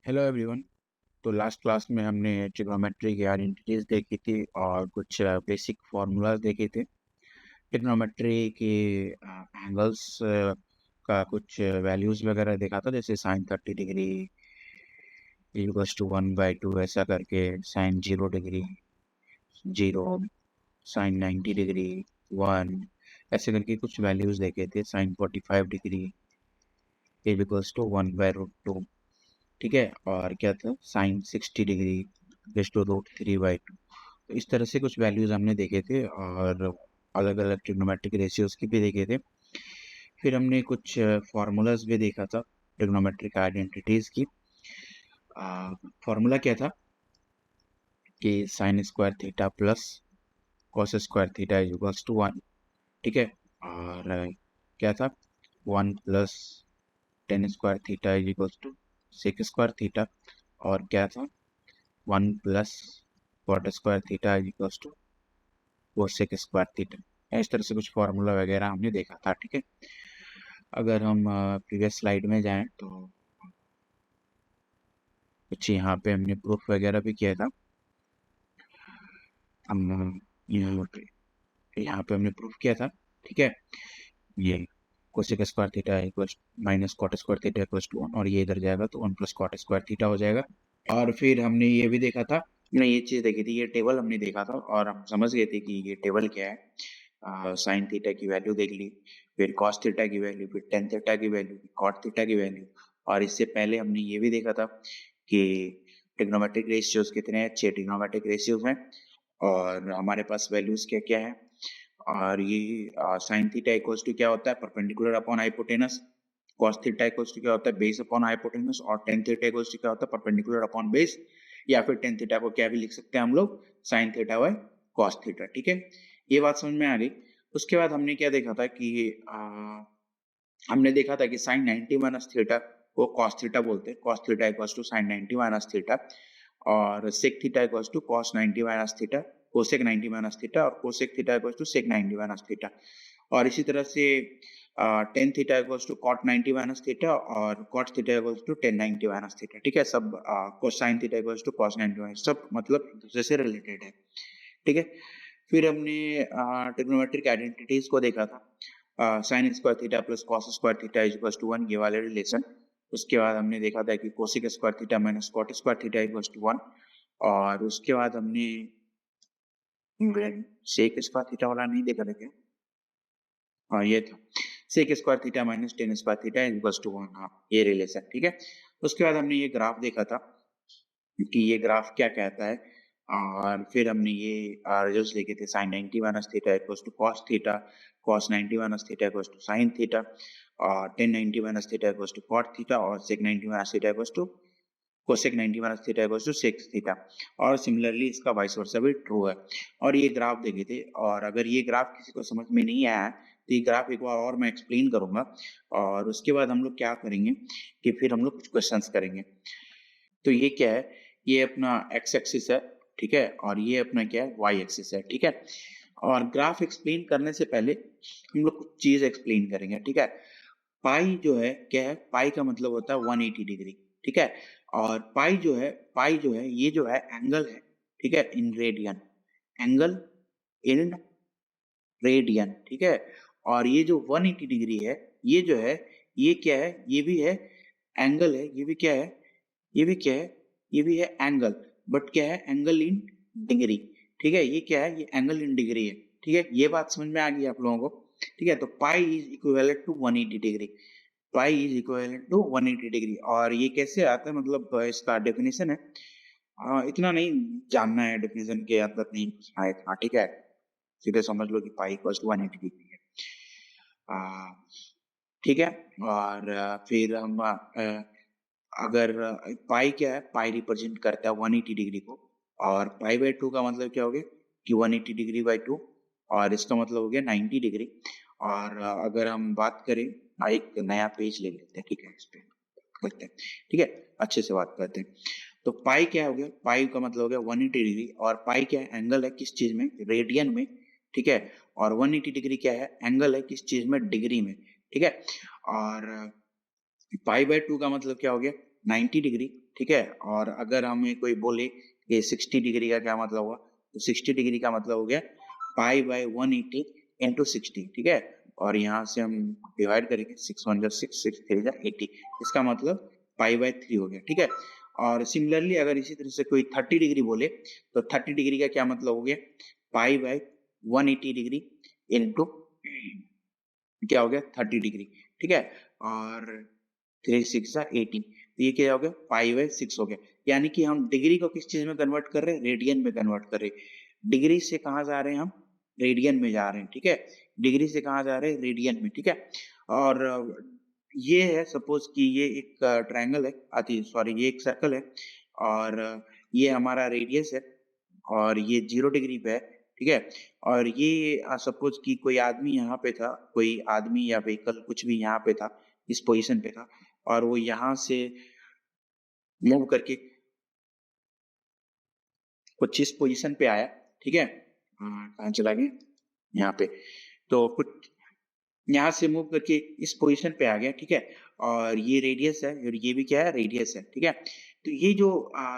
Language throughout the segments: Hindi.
Hello everyone. तो लास्ट क्लास में हमने ट्रिग्नोमेट्री की आइडेंटिटीज देखी थी और कुछ बेसिक फार्मूलाज देखे थे। ट्रिग्नोमेट्री के एंगल्स का कुछ वैल्यूज वगैरह देखा था, जैसे साइन 30 डिग्री इक्वल्स टू 1/2, ऐसा करके साइन 0 डिग्री 0, साइन 90 डिग्री 1, ऐसे करके कुछ वैल्यूज देखे थे। साइन 45 डिग्री इक्वल्स टू 1/√2, ठीक है। और क्या था, साइन 60 डिग्री रेस टू √3/2। तो इस तरह से कुछ वैल्यूज हमने देखे थे और अलग अलग ट्रिग्नोमेट्रिक रेशियोज की भी देखे थे। फिर हमने कुछ फार्मूलाज भी देखा था ट्रिग्नोमेट्रिक आइडेंटिटीज की। फार्मूला क्या था कि sine square theta plus cos square theta equals to 1, ठीक है। और क्या था, 1 plus tan square theta equals to sec square theta. और क्या था, 1 plus cot square theta equals to cosec square theta. इस तरह से कुछ फार्मूला वगैरह हमने देखा था, ठीक है। अगर हम प्रीवियस स्लाइड में जाएं तो कुछ यहाँ पे हमने प्रूफ वगैरह भी किया था। हम यहाँ पे हमने प्रूफ किया था, ठीक है। ये cosec square theta equals minus cot square theta equals to 1, और ये इधर जाएगा तो 1 प्लस कॉट स्क्वायर थीटा हो जाएगा। और फिर हमने ये भी देखा था, हमने ये चीज़ देखी थी, ये टेबल हमने देखा था और हम समझ गए थे कि ये टेबल क्या है। साइन थीटा की वैल्यू देख ली, फिर कॉस थीटा की वैल्यू, फिर टेन थीटा की वैल्यू, कॉट थीटा की वैल्यू। और इससे पहले हमने ये भी देखा था कि ट्रिग्नोमेट्रिक रेशियोज कितने हैं, 6 ट्रिग्नोमेट्रिक रेशियोज हैं और हमारे पास वैल्यूज क्या क्या है। और ये साइन थीटा इक्वल्स टू क्या होता है, perpendicular upon hypotenuse. Cos theta equals to क्या होता है, बेस अपॉन हाइपोटेनस। और टेन थीटा इक्वल्स टू क्या होता है, परपेंडिकुलर अपॉन बेस। या फिर टेन थीटा को क्या भी लिख सकते हैं हम लोग, sign theta by cos theta, ठीक है। ये बात समझ में आ गई। उसके बाद हमने क्या देखा था कि हमने देखा था कि साइन 90 माइनस थीटा को कॉस थीटा बोलते हैं। Cos theta equals to sine 90 minus theta, और sec theta equals to cos 90 minus theta, cosec 90 minus theta, और cosec theta equals to sec 90 minus theta. और इसी तरह से tan theta equals to cot 90 minus theta, और cot theta equals to tan 90 minus theta, ठीक है। सब cosine theta equals to cos 90 minus, सब मतलब एक दूसरे से रिलेटेड है, ठीक है। फिर हमने ट्रिग्नोमेट्रिक आइडेंटिटीज को देखा था, sine square theta plus cos square theta equals to 1, ये वाले रिलेशन। उसके बाद हमने देखा था कि cosec square theta minus cot square theta equals to 1। और उसके बाद हमने सेक स्क्वायर थीटा वाला नहीं देखा था क्या, हाँ ये था, sec square theta minus tan square theta equals to 1, हाँ ये रिलेशन, ठीक है। उसके बाद हमने ये ग्राफ देखा था कि ये ग्राफ क्या कहता है। और फिर हमने ये रिजल्ट्स देखे थे, sine 90 minus theta equals to cos theta, cos 90 minus theta equals to sine theta, और tan 90 minus theta equals to cot theta, और sec 90 minus theta equals to cosec 90 minus theta equals to sec theta. और सिमिलरली इसका वाइस वर्सा भी ट्रू है। और ये ग्राफ देखे थे, और अगर ये ग्राफ किसी को समझ में नहीं आया तो ये ग्राफ एक बार और मैं एक्सप्लेन करूंगा। और उसके बाद हम लोग क्या करेंगे कि फिर हम लोग कुछ क्वेश्चंस करेंगे। तो ये क्या है, ये अपना एक्स एक्सिस है, ठीक है, और ये अपना क्या है, वाई एक्सिस है, ठीक है। और ग्राफ एक्सप्लेन करने से पहले हम लोग कुछ चीज एक्सप्लेन करेंगे, ठीक है। पाई जो है क्या है, पाई का मतलब होता है 180 डिग्री, ठीक है। और पाई जो है, पाई जो है ये जो है एंगल है, ठीक है, in radian, angle in radian, ठीक है। और ये जो 180 डिग्री है, ये जो है, ये क्या है, ये भी है एंगल है, ये भी क्या है, ये भी क्या है, ये भी है एंगल, बट क्या है, एंगल इन डिग्री, ठीक है। ये क्या है, ये एंगल इन डिग्री है, ठीक है। ये बात समझ में आ गई आप लोगों को, ठीक है। तो pi is equivalent to 180 degree, pi is equivalent to 180 degree. और ये कैसे आता है, मतलब इसका डेफिनेशन है, इतना नहीं जानना है, डेफिनेशन के अंदर नहीं घुसना है इतना, ठीक है। सीधे समझ लो कि पाई इक्वल्स टू 180 डिग्री है, ठीक है। और फिर हम अगर पाई क्या है, पाई रिप्रेजेंट करता है 180 डिग्री को, और पाई बाई 2 का मतलब क्या हो गया कि 180 डिग्री बाई 2, और इसका मतलब हो गया 90 डिग्री। और अगर हम बात करें, एक नया पेज ले लेते हैं, ठीक है, इस पे करते हैं, ठीक है, अच्छे से बात करते हैं। तो पाई क्या हो गया, पाई का मतलब हो गया 180 डिग्री, और पाई क्या है, एंगल है किस चीज में, रेडियन में, ठीक है। और 180 डिग्री क्या है, एंगल है किस चीज में, डिग्री में, ठीक है। और पाई बाय 2 का मतलब क्या हो गया, 90 डिग्री, ठीक है। और अगर हमें कोई बोले कि 60 डिग्री का क्या मतलब हुआ, तो 60 डिग्री का मतलब हो गया पाई बाय 180 इंटू 60, ठीक है। और यहाँ से हम डिवाइड करेंगे, 6 1 6 6 3 80, इसका मतलब पाई बाय 3 हो गया, ठीक है। और सिमिलरली अगर इसी तरह से कोई 30 डिग्री बोले, तो 30 डिग्री का क्या मतलब हो गया, पाई बाय 180 डिग्री इंटू क्या हो गया 30 डिग्री, ठीक है। और 3 6 80, तो ये क्या हो गया पाई बाय 6 हो गया। यानी कि हम डिग्री को किस चीज में कन्वर्ट कर रहे हैं, रेडियन में कन्वर्ट कर रहे हैं। डिग्री से कहाँ जा रहे हैं हम, रेडियन में जा रहे हैं, ठीक है। डिग्री से कहाँ जा रहे हैं, रेडियन में, ठीक है। और ये है, सपोज कि ये एक ट्रायंगल है, आती सॉरी ये एक सर्कल है, और ये हमारा रेडियस है, और ये 0 डिग्री पे है, ठीक है। और ये सपोज कि कोई आदमी यहाँ पे था, कोई आदमी या व्हीकल कुछ भी यहाँ पे था, इस पोजीशन पे था, और वो यहाँ से मूव करके कुछ इस पोजीशन पे आया, ठीक है। कहाँ चला गया, यहाँ पे, तो कुछ यहाँ से मूव करके इस पोजीशन पे आ गया, ठीक है। और ये रेडियस है, और ये भी क्या है, रेडियस है, ठीक है। तो ये जो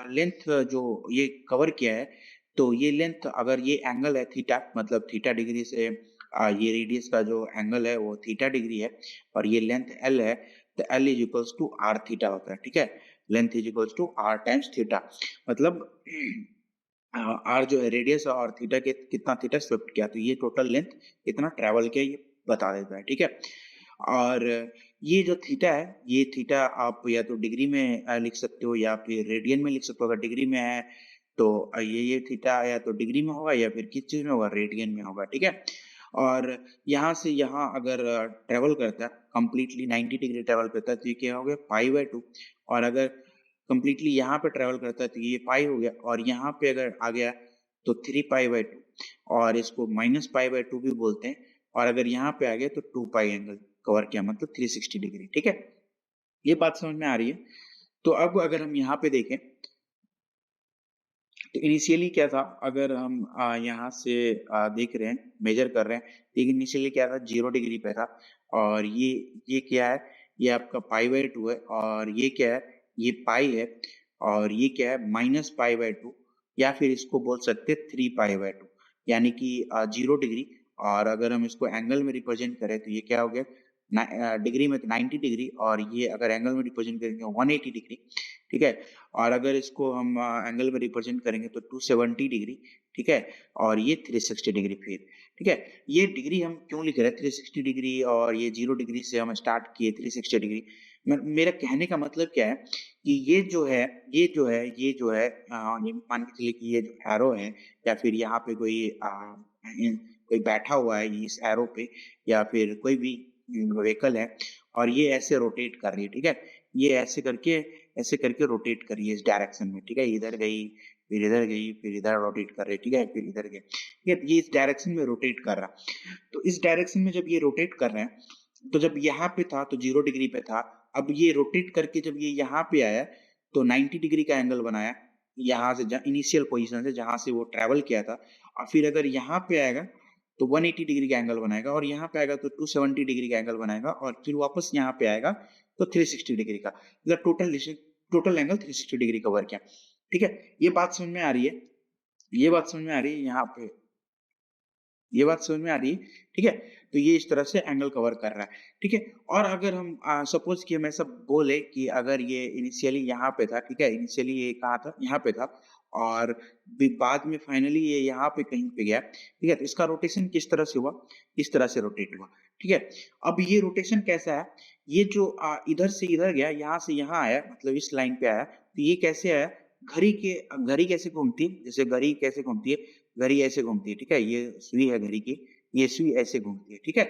लेंथ जो ये कवर किया है, तो ये लेंथ अगर ये एंगल है थीटा, मतलब थीटा डिग्री से ये रेडियस का जो एंगल है वो थीटा डिग्री है, और ये लेंथ एल है, तो L is equals to r theta होता है, ठीक है। Length is equals to r times theta, मतलब आर जो है रेडियस और थीटा के कितना थीटा स्विफ्ट किया, तो ये टोटल लेंथ कितना ट्रेवल किया ये बता देता है, ठीक है। और ये जो थीटा है, ये थीटा आप या तो डिग्री में लिख सकते हो या फिर रेडियन में लिख सकते हो। अगर डिग्री में है तो ये थीटा या तो डिग्री में होगा या फिर किस चीज में होगा, रेडियन में होगा, ठीक है। और यहाँ से यहाँ अगर ट्रेवल करता है कंप्लीटली 90 डिग्री ट्रेवल करता है, तो ये क्या हो गया पाई बाय 2। और अगर कंप्लीटली यहाँ पे ट्रेवल करता है तो ये पाई हो गया, और यहाँ पे अगर आ गया तो 3 पाई बाय 2, और इसको माइनस पाई बाय 2 भी बोलते हैं। और अगर यहाँ पे आ गया तो 2 पाई एंगल कवर किया, मतलब 360 डिग्री, ठीक है। ये बात समझ में आ रही है। तो अब अगर हम यहाँ पे देखें, तो इनिशियली क्या था, अगर हम यहाँ से देख रहे हैं, मेजर कर रहे हैं, तो इनिशियली क्या था 0 डिग्री पे था, और ये क्या है, ये आपका पाई बाय 2 है, और ये क्या है, ये पाई है, और ये क्या है माइनस पाई बाय 2, या फिर इसको बोल सकते हैं 3 पाई बाय 2, यानी कि 0 डिग्री। और अगर हम इसको एंगल में रिप्रेजेंट करें तो ये क्या हो गया, डिग्री में तो 90 डिग्री, और ये अगर एंगल में रिप्रेजेंट करेंगे 180 डिग्री, ठीक है। और अगर इसको हम एंगल में रिप्रेजेंट करेंगे तो 270 डिग्री, ठीक है। और ये 360 डिग्री फिर, ठीक है। ये डिग्री हम क्यों लिख रहे हैं 360 डिग्री, और ये 0 डिग्री से हम स्टार्ट किए 360 डिग्री। मेरा कहने का मतलब क्या है कि ये मान के चलिए कि ये जो एरो है, या फिर यहाँ पे कोई बैठा हुआ है इस एरो पे, या फिर कोई भी व्हीकल है, और ये ऐसे रोटेट कर रही है, ठीक है। ये ऐसे करके रोटेट कर रही है इस डायरेक्शन में, ठीक है। इधर गई, फिर इधर गई, फिर इधर रोटेट कर रही है, ठीक है, फिर इधर गई, ठीक है। ये इस डायरेक्शन में रोटेट कर रहा। तो इस डायरेक्शन में जब ये रोटेट कर रहे हैं, तो जब यहाँ पे था तो 0 डिग्री पे था, अब ये रोटेट करके जब ये यहाँ पे आया तो 90 डिग्री का एंगल बनाया, यहाँ से इनिशियल पोजीशन से जहाँ से वो ट्रेवल किया था। और फिर अगर यहाँ पे आएगा तो 180 डिग्री का एंगल बनाएगा, और यहाँ पे आएगा तो 270 डिग्री का एंगल बनाएगा, और फिर वापस यहाँ पे आएगा तो 360 डिग्री का, मतलब टोटल एंगल 360 डिग्री कवर किया, ठीक है। ये बात समझ में आ रही है, ये बात समझ में आ रही है यहाँ पे, ये बात समझ में आ रही है, ठीक है। तो ये इस तरह से एंगल कवर कर रहा है, ठीक है। और अगर हम सपोज कि हम ऐसा बोले कि अगर ये इनिशियली यहाँ पे था, ठीक है, इनिशियली ये कहाँ था, यहाँ पे था, और बाद में फाइनली ये यहाँ पे कहीं पे गया, ठीक है। तो इसका रोटेशन किस तरह से हुआ, इस तरह से रोटेट हुआ, ठीक है। अब ये रोटेशन कैसा है, ये जो इधर से इधर गया, यहाँ से यहाँ आया, मतलब इस लाइन पे आया, तो ये कैसे आया, घड़ी कैसे घूमती है, जैसे घड़ी कैसे घूमती है, घड़ी ऐसे घूमती है, ठीक है। ये सुई है घड़ी की, ये सुई ऐसे घूमती है, ठीक है।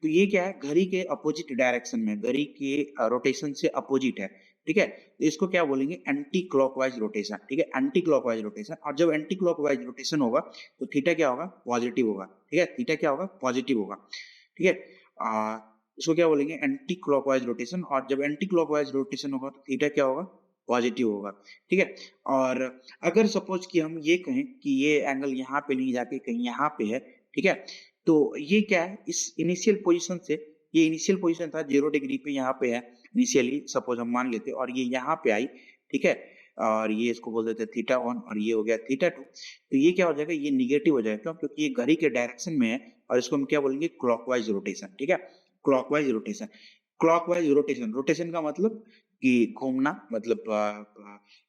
तो ये क्या है, घड़ी के अपोजिट डायरेक्शन में, घड़ी के रोटेशन से अपोजिट है, ठीक है। तो इसको क्या बोलेंगे, एंटी क्लॉकवाइज रोटेशन, ठीक है, एंटी क्लॉकवाइज रोटेशन। और जब एंटी क्लॉकवाइज रोटेशन होगा तो थीटा क्या होगा, पॉजिटिव होगा, ठीक है, थीटा क्या होगा, पॉजिटिव होगा, ठीक है। इसको क्या बोलेंगे, एंटी क्लॉकवाइज रोटेशन। और जब एंटी क्लॉकवाइज रोटेशन होगा तो थीटा क्या होगा, पॉजिटिव होगा, ठीक है। और अगर सपोज कि हम ये कहें कि ये एंगल यहाँ पे नहीं जाके कहीं यहाँ पे है, ठीक है, तो ये क्या है, इस इनिशियल पोजीशन से, ये इनिशियल पोजीशन था 0 डिग्री पे, यहाँ पे है इनिशियली, सपोज हम मान लेते, और ये यहाँ पे आई, ठीक है। और ये इसको बोल देते हैं थीटा 1 और ये हो गया थीटा 2। तो ये क्या हो जाएगा, ये नेगेटिव हो जाएगा। क्यों? क्योंकि ये घड़ी के डायरेक्शन में है और इसको हम क्या बोलेंगे, क्लॉकवाइज रोटेशन। ठीक है, clockwise rotation. Clockwise rotation, rotation का मतलब कि घूमना, मतलब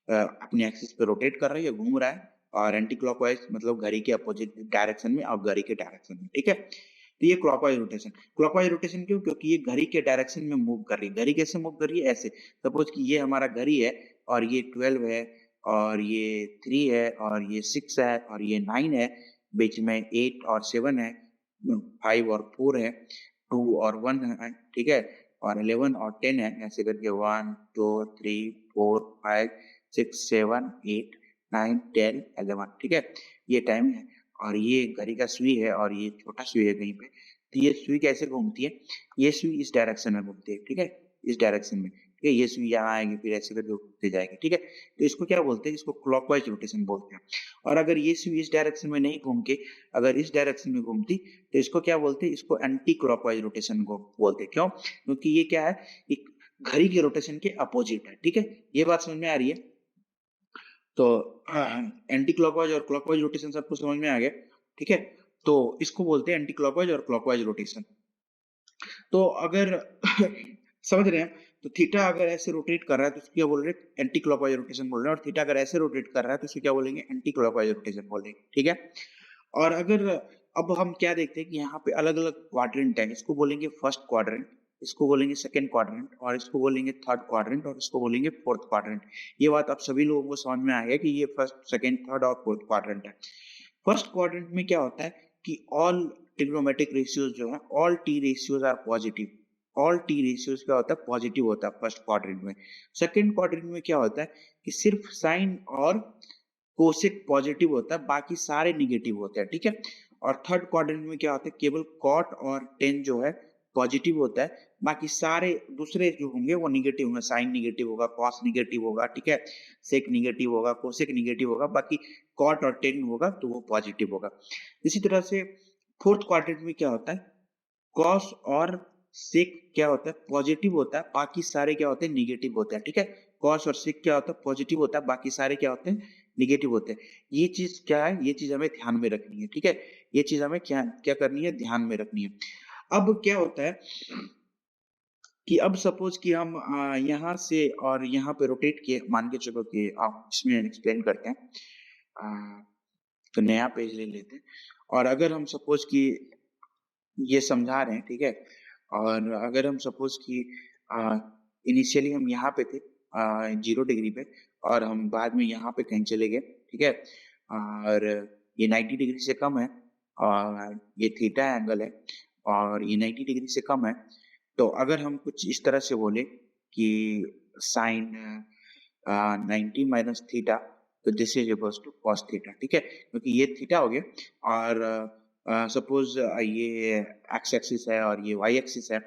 अपने एक्सिस पे रोटेट कर रही है, घूम रहा है। और एंटी क्लॉकवाइज मतलब घड़ी के अपोजिट डायरेक्शन में और घड़ी के डायरेक्शन में। ठीक है, तो ये क्लॉकवाइज रोटेशन। क्लॉकवाइज रोटेशन क्यों? क्योंकि ये घड़ी के डायरेक्शन में मूव कर रही है। घड़ी कैसे मूव कर रही है? ऐसे। सपोज कि ये हमारा घड़ी है और ये 12 है और ये 3 है और ये 6 है और ये 9 है, बीच में 8 और 7 है, 5 और 4 है, 2 और 1 है। ठीक है, और 11 और 10 है, ऐसे करके 1 2 3 4 5 6 7 8 9 10 11। ठीक है, ये टाइम है और ये घड़ी का सुई है और ये छोटा सुई है कहीं पे। तो ये सुई कैसे घूमती है? ये सुई इस डायरेक्शन में घूमती है। ठीक है, इस डायरेक्शन में। ठीक है, ये सुई यहाँ आएगी, फिर ऐसे करके घूमते जाएगी। ठीक है, तो इसको क्या बोलते हैं? इसको क्लॉकवाइज रोटेशन बोलते हैं। और अगर ये सुई इस डायरेक्शन में नहीं घूम के अगर इस डायरेक्शन में घूमती तो इसको क्या बोलते हैं? इसको एंटी क्लॉकवाइज रोटेशन को बोलते हैं। क्यों? क्योंकि ये क्या है, एक घड़ी के रोटेशन के अपोजिट है। ठीक है, ये बात समझ में आ रही है? तो एंटी क्लॉकवाइज और क्लॉकवाइज रोटेशन सबको समझ में आ गया। ठीक है, तो इसको बोलते हैं एंटी क्लॉकवाइज और क्लॉकवाइज रोटेशन। तो अगर समझ रहे हैं, तो थीटा अगर ऐसे रोटेट कर रहा है तो इसको क्या बोल रहे हैं? एंटी क्लॉकवाइज रोटेशन बोल रहे हैं। और थीटा अगर ऐसे रोटेट कर रहा है तो इसको क्या बोलेंगे? एंटी क्लॉकवाइज रोटेशन बोलेंगे। ठीक है, और अगर अब हम क्या देखते हैं कि यहाँ पे अलग अलग क्वाड्रेंट है। इसको बोलेंगे फर्स्ट क्वाड्रेंट, इसको बोलेंगे सेकंड क्वाड्रेंट, और इसको बोलेंगे थर्ड क्वाड्रेंट, और इसको बोलेंगे फोर्थ क्वाड्रेंट। ये बात आप सभी लोगों को समझ में आ गया कि ये फर्स्ट सेकंड थर्ड और फोर्थ क्वाड्रेंट है। फर्स्ट क्वाड्रेंट में क्या होता है कि ऑल ट्रिग्नोमेट्रिक रेशियोज जो है, all T ratios are positive. All T ratios क्या होता है? पॉजिटिव होता है फर्स्ट क्वाड्रेंट में। सेकंड क्वाड्रेंट में क्या होता है कि सिर्फ साइन और कोसेक पॉजिटिव होता है, बाकी सारे निगेटिव होते हैं। ठीक है, और थर्ड क्वाड्रेंट में क्या होता है? केवल कॉट और टेन जो है पॉजिटिव होता है, बाकी सारे दूसरे जो होंगे वो निगेटिव होंगे। साइन निगेटिव होगा, कॉस निगेटिव होगा। ठीक है, सेक निगेटिव होगा, कोसेक निगेटिव होगा, बाकी कॉट और टेन होगा तो वो पॉजिटिव होगा। इसी तरह से फोर्थ क्वाड्रेंट में क्या होता है? कॉस और सेक क्या होता है? पॉजिटिव होता है, बाकी सारे क्या होते हैं? निगेटिव होते हैं। ठीक है, कॉस और सेक क्या होता है? पॉजिटिव होता है, बाकी सारे क्या होते हैं? निगेटिव होते हैं। ये चीज क्या है? ये चीज हमें ध्यान में रखनी है। ठीक है, ये चीज हमें क्या क्या करनी है? ध्यान में रखनी है। अब क्या होता है कि अब सपोज कि हम यहाँ से और यहाँ पे रोटेट किए, मान के चलो कि आप इसमें एक्सप्लेन करते हैं। अ, तो नया पेज ले लेते हैं और अगर हम सपोज कि ये समझा रहे हैं। ठीक है, और अगर हम सपोज कि इनिशियली हम यहाँ पे थे 0 डिग्री पे, और हम बाद में यहाँ पे कहीं चले गए। ठीक है, और ये 90 डिग्री से कम है और ये थीटा एंगल है और ये 90 डिग्री से कम है। तो अगर हम कुछ इस तरह से बोले कि साइन 90 माइनस थीटा, तो this is equals to cos theta. ठीक है, क्योंकि ये थीटा हो गया और सपोज ये एक्स एक्सिस है और ये वाई एक्सिस है,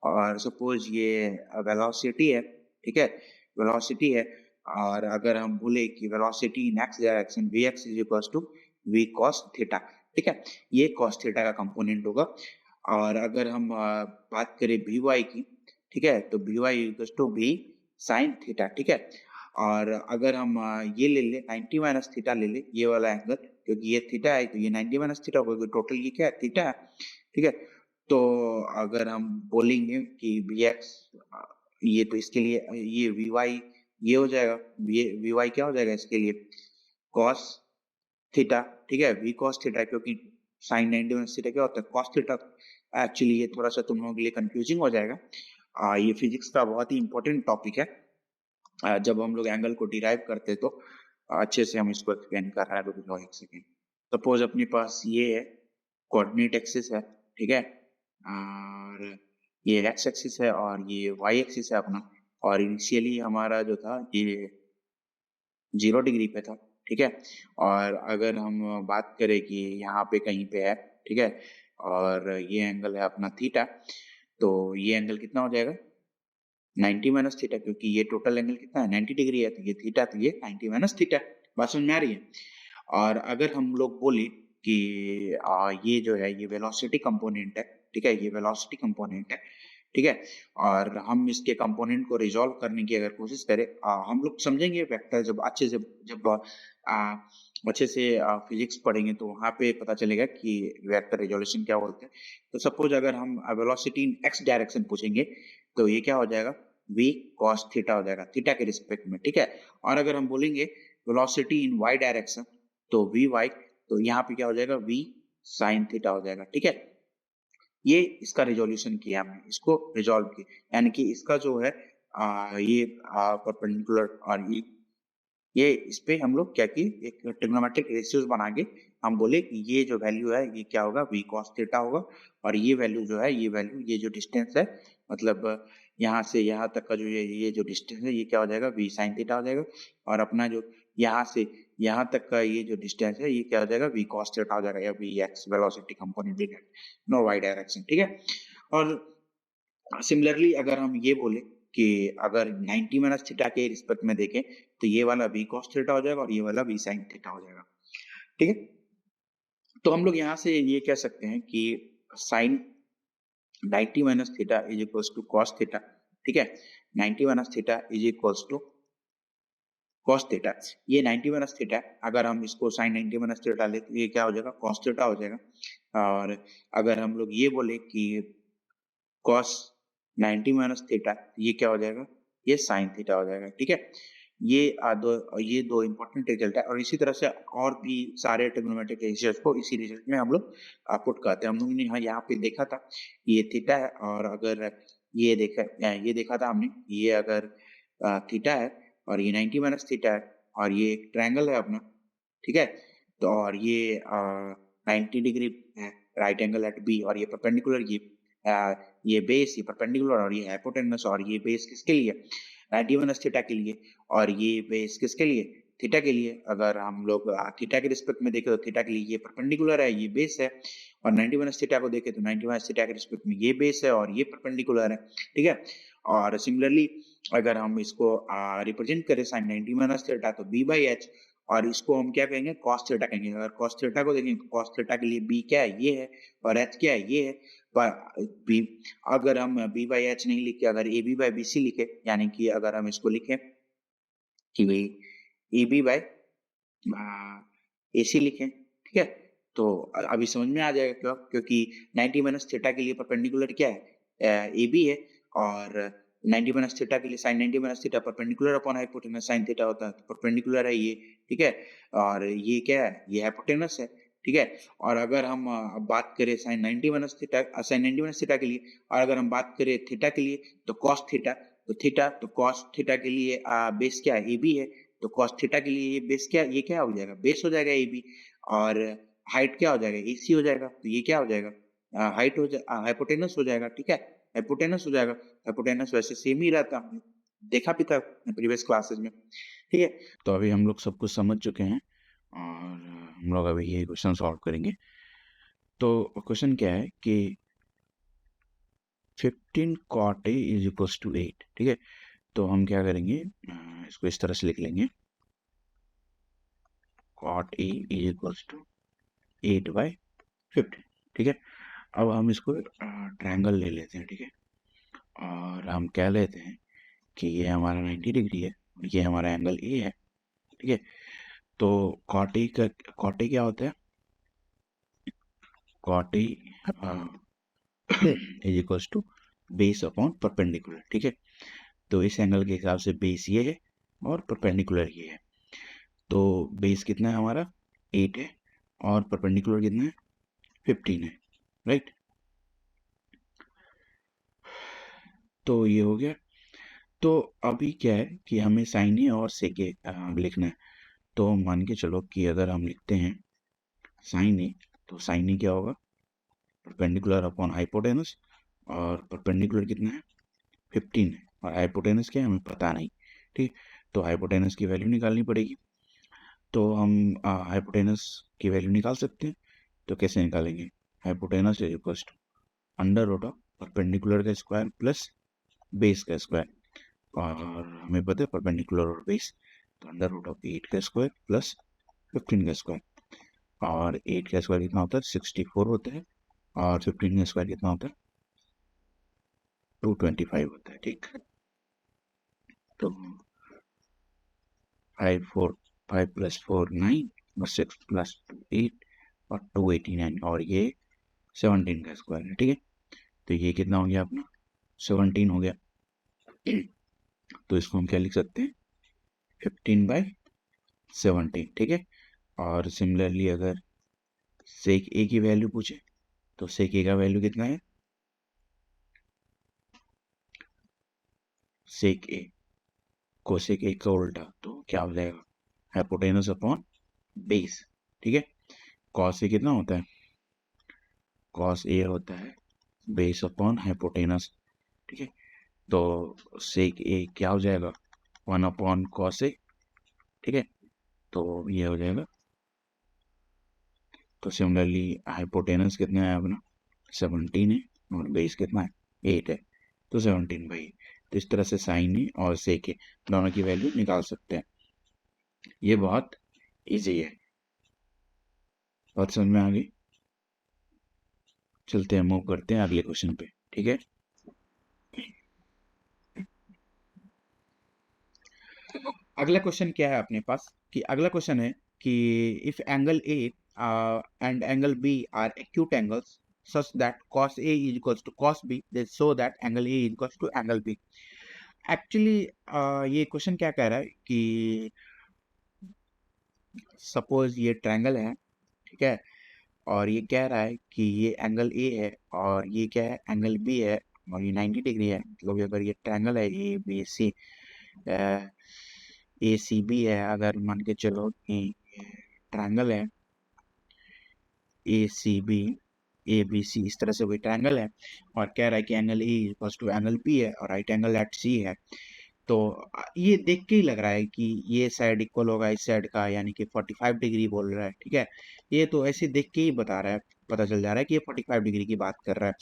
और सपोज ये वेलोसिटी है। ठीक है, वेलोसिटी है, और अगर हम बोले कि velocity in x direction v x is equals to v cos theta. ठीक है, ये कॉस थीटा का कंपोनेंट होगा। और अगर हम बात करें वी वाई की, ठीक है, तो v y equals to v sine theta. ठीक है, और अगर हम ये ले ले 90 माइनस थीटा ले ले, ये वाला एंगल, क्योंकि ये थीटा है तो ये 90 माइनस थीटा होगा, टोटल ये क्या है? थीटा है। ठीक है, तो अगर हम बोलेंगे कि वी एक्स, ये तो इसके लिए ये वी वाई ये हो जाएगा, वी वाई क्या हो जाएगा इसके लिए? Cos theta. ठीक है, वी कॉस थीटा, क्योंकि साइन 90 माइनस थीटा क्या होता है? Cos theta. एक्चुअली ये थोड़ा सा तुम लोगों के लिए कंफ्यूजिंग हो जाएगा। ये फिजिक्स का बहुत ही इंपॉर्टेंट टॉपिक है। जब हम लोग एंगल को डिराइव करते हैं तो अच्छे से हम इसको एक्सप्लेन कर रहा है। रुक जाओ एक सेकेंड। सपोज अपने पास ये है, कोऑर्डिनेट एक्सिस है। ठीक है, और ये एक्स एक्सिस है और ये वाई एक्सिस है अपना, और इनिशियली हमारा जो था ये 0 डिग्री पे था। ठीक है, और अगर हम बात करें कि यहाँ पे कहीं पे है, ठीक है, और ये एंगल है अपना थीटा, तो ये एंगल कितना हो जाएगा? 90 माइनस थीटा, क्योंकि ये टोटल एंगल कितना है? 90 डिग्री है, तो ये थीटा, तो ये 90 माइनस थीटा। बात समझ में आ रही है? और अगर हम लोग बोले कि ये जो है ये वेलोसिटी कंपोनेंट है। ठीक है, ये वेलोसिटी कंपोनेंट है। ठीक है? और हम इसके कंपोनेंट को रिज़ॉल्व करने की अगर कोशिश करें, हम लोग समझेंगे वेक्टर जब अच्छे से फिज़िक्स पढ़ेंगे तो वहाँ पे पता चलेगा कि वेक्टर रिज़ॉल्यूशन क्या बोलते हैं। तो सपोज़ अगर हम वेलोसिटी इन एक्स डायरेक्शन पूछेंगे, तो ये क्या हो जाएगा? v cos थीटा हो जाएगा, थीटा के रिस्पेक्ट में, ठीक है? और अगर हम बोलेंगे वेलोसिटी इन वाई डायरेक्शन, तो vy, तो यहाँ पे क्या हो जाएगा? v sin थीटा हो जाएगा, ठीक है? ये इसका रिज़ॉल्यूशन किया हमने, इसको रिज़ॉल्व किया, यानी कि इसका जो है ये परपेंडिकुलर, और ये इस पे हम लोग क्या किए, एक ट्रिग्नोमेट्रिक रेशियोज बना के हम बोले कि ये जो वैल्यू है ये क्या होगा, v cos थीटा होगा, और ये वैल्यू जो है, ये वैल्यू, ये जो डिस्टेंस है, मतलब यहाँ से यहाँ तक का जो ये जो डिस्टेंस है, ये क्या हो जाएगा, v sin थीटा हो जाएगा, और अपना जो यहाँ से यहाँ तक का ये जो डिस्टेंस है, ये क्या हो जाएगा, v cos थीटा हो जाएगा, या vx velocity component know why direction, ठीक है? और सिमिलरली अगर हम ये बोले कि अगर 90 माइनस थीटा के रिस्पेक्ट में देखें, तो ये वाला v cos थीटा हो जाएगा और ये वाला v sin थीटा हो जाएगा, ठीक है? तो हम लोग यहाँ से ये कह सकते हैं कि sin 90 minus theta is equals to cos theta, ठीक है? 90 minus theta is equals to cos theta. ये 90 माइनस थीटा, अगर हम इसको sin 90 माइनस थीटा ले, तो ये क्या हो जाएगा, cos थीटा हो जाएगा। और अगर हम लोग ये बोले कि cos 90 माइनस थीटा, ये क्या हो जाएगा, ये sin थीटा हो जाएगा, ठीक है? ये दो इंपॉर्टेंट रिजल्ट है, और इसी तरह से और भी सारे ट्रिग्नोमेट्रिक रेशियोज को इसी रिजल्ट में हम लोग पुट करते हैं। हम लोग ने यहाँ पे देखा था, ये थीटा है, और अगर ये देखा था हमने, ये अगर थीटा है और ये 90 माइनस थीटा है, और ये एक ट्रायंगल है अपना, ठीक है? तो और ये 90 डिग्री है, राइट एंगल एट बी, और ये परपेंडिकुलर, ये बेस, ये परपेंडिकुलर, और ये हाइपोटेनस, और ये बेस किसके लिए, 90 माइनस थीटा के लिए, और ये बेस किसके लिए, थीटा के लिए। अगर हम लोग थीटा के रिस्पेक्ट में देखें तो थीटा के लिए ये परपेंडिकुलर है, ये बेस है, और 90 माइनस थीटा को देखें तो 90 माइनस थीटा के रिस्पेक्ट में ये बेस है और ये परपेंडिकुलर है, ठीक है? और सिमिलरली अगर हम इसको रिप्रेजेंट करें sin 90 माइनस थीटा, तो b बाई एच, और इसको हम क्या कहेंगे, cos थीटा कहेंगे। अगर cos थीटा को देखें तो cos थीटा के लिए b क्या है, ये है, और h क्या है, ये है। पर b, अगर हम b बाई एच नहीं लिखे, अगर A B by B C लिखे, यानी कि अगर हम इसको लिखें कि भाई ए बी बाई ए सी लिखें, ठीक है? तो अभी समझ में आ जाएगा क्यों, क्योंकि 90 माइनस थीटा के लिए परपेंडिकुलर क्या है, ए बी है, और 90 माइनस थीटा के लिए sin 90 minus theta perpendicular upon hypotenuse sin theta होता है, तो परपेंडिकुलर है ये, ठीक है? और ये क्या है, ये हाइपोटेनस है, ठीक है? और अगर हम बात करें sin 90 माइनस थीटा के लिए, और अगर हम बात करें थीटा के लिए, तो cos थीटा, तो cos थीटा के लिए बेस क्या है, ए बी है, तो cos थीटा के लिए ये बेस क्या, ये क्या हो जाएगा, बेस हो जाएगा ए बी, और हाइट क्या हो जाएगा, ए सी हो जाएगा, तो ये क्या हो जाएगा, हाइट हाइपोटेनस हो जाएगा, ठीक है? हाइपोटेनस हो जाएगा। हाइपोटेनस वैसे सेम ही रहता, हमने देखा भी था प्रीवियस क्लासेस में, ठीक है? तो अभी हम लोग सब कुछ समझ चुके हैं, और हम लोग अभी ये क्वेश्चन सॉल्व करेंगे। तो क्वेश्चन क्या है कि 15 cot a is equals to 8, ठीक है? तो हम क्या करेंगे, इसको इस तरह से लिख लेंगे, cot a is equals to 8 by 15, ठीक है? अब हम इसको ट्रायंगल ले लेते हैं, ठीक है? और हम क्या लेते हैं कि ये हमारा 90 डिग्री है, ये हमारा एंगल ए है, ठीक है? तो cot a क्या होता है, cot a is equals to base upon perpendicular, ठीक है? तो इस एंगल के हिसाब से बेस ये है और परपेंडिकुलर ये है। तो बेस कितना है हमारा, 8 है, और परपेंडिकुलर कितना है, 15 है, राइट? तो ये हो गया। तो अभी क्या है कि हमें साइन ए और सेक ए लिखना है। तो मान के चलो कि अगर हम लिखते हैं साइन ए, तो साइन ए क्या होगा, परपेंडिकुलर अपॉन हाइपोटेनस, और परपेंडिकुलर कितना है, 15 है, और हाइपोटेनस क्या है हमें पता नहीं, ठीक? तो हाइपोटेनस की वैल्यू निकालनी पड़ेगी। तो हम हाइपोटेनस की वैल्यू निकाल सकते हैं। तो कैसे निकालेंगे, hypotenuse is equal to under root of perpendicular का स्क्वायर प्लस बेस का स्क्वायर, और हमें पता है परपेंडिकुलर और बेस, तो अंडर रूट ऑफ 8 का स्क्वायर प्लस 15 का स्क्वायर, और 8 का स्क्वायर कितना होता है, 64 होता है, और 15 का स्क्वायर कितना होता है, 225 होता है, ठीक। तो 5 प्लस 4 9 और 6 प्लस 2 8 और 289 और ये 17 का स्क्वायर है, ठीक है। तो ये कितना हो गया अपना 17 हो गया। तो इसको हम क्या लिख सकते हैं 15/17, ठीक है। और सिमिलरली अगर सेक ए की वैल्यू पूछे तो सेक ए का वैल्यू कितना है सेक ए कोसेक ए का उल्टा तो क्या हो जाएगा हाइपोटेनस अपॉन बेस, ठीक है। कॉस ए कितना होता है कॉस ए होता है बेस अपॉन हाइपोटेनस, ठीक है। तो सेक ए क्या हो जाएगा 1/cos ए, ठीक है। तो ये हो जाएगा। तो सिमिलरली हाइपोटेनस कितना है अपना 17 है और बेस कितना है 8 है, तो 17/8। तो इस तरह से साइन ए और सेक ए दोनों की वैल्यू निकाल सकते हैं। ये बहुत इजी है। बात समझ में आ गई। चलते हैं मूव करते हैं अगले क्वेश्चन पे, ठीक है। अगला क्वेश्चन क्या है अपने पास कि अगला क्वेश्चन है कि if angle A and angle B are acute angles such that cos A is equals to cos B, they show that angle A is equals to angle B. Actually ये क्वेश्चन क्या कह रहा है कि सपोज ये ट्रायंगल है, ठीक है। और ये कह रहा है कि ये एंगल ए है और ये क्या है एंगल बी है और ये 90 डिग्री है। मतलब अगर ये ट्रायंगल है A B C A C B है, अगर मान के चलो कि ट्रायंगल है A C B A B C, इस तरह से कोई ट्रायंगल है और कह रहा है कि angle A equals to angle B है और राइट एंगल एट सी है। तो ये देख के ही लग रहा है कि ये साइड इक्वल होगा इस साइड का, यानी कि 45 डिग्री बोल रहा है, ठीक है। ये तो ऐसे देख के ही बता रहा है, पता चल जा रहा है कि ये 45 डिग्री की बात कर रहा है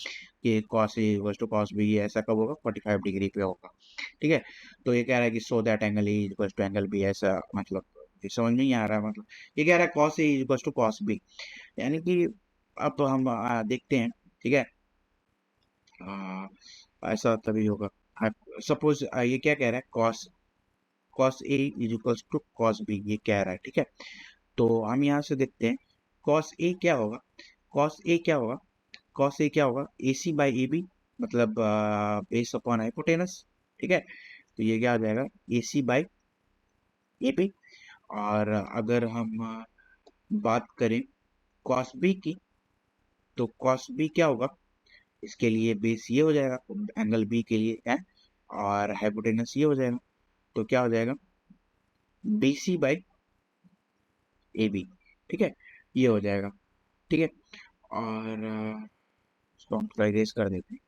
कि cos A equals to cos B, ऐसा कब होगा 45 डिग्री पे होगा, ठीक है। तो ये कह रहा है कि so that angle A equals to angle B, ऐसा मतलब ये समझ नहीं आ रहा है। मतलब ये कह रहा है cos A equals to cos B, यानी कि अब तो हम देखते हैं, ठीक है। आ, ऐसा तभी होगा। सपोज ये क्या कह रहा है cos A is equals to cos B, ये कह रहा है, ठीक है। तो हम यहाँ से देखते हैं कॉस ए क्या होगा कॉस ए क्या होगा कॉस ए क्या होगा ए सी बाई ए बी, मतलब बेस अपॉन हाइपोटेनस, ठीक है। तो ये क्या हो जाएगा ए सी बाई ए बी। और अगर हम बात करें कॉस बी की, तो कॉस बी क्या होगा इसके लिए बेस ये हो जाएगा एंगल बी के लिए है और हाइपोटेनस ये हो जाएगा। तो क्या हो जाएगा B C by A B, ठीक है। ये हो जाएगा, ठीक है। और इसको हम थोड़ा इरेज कर देते हैं,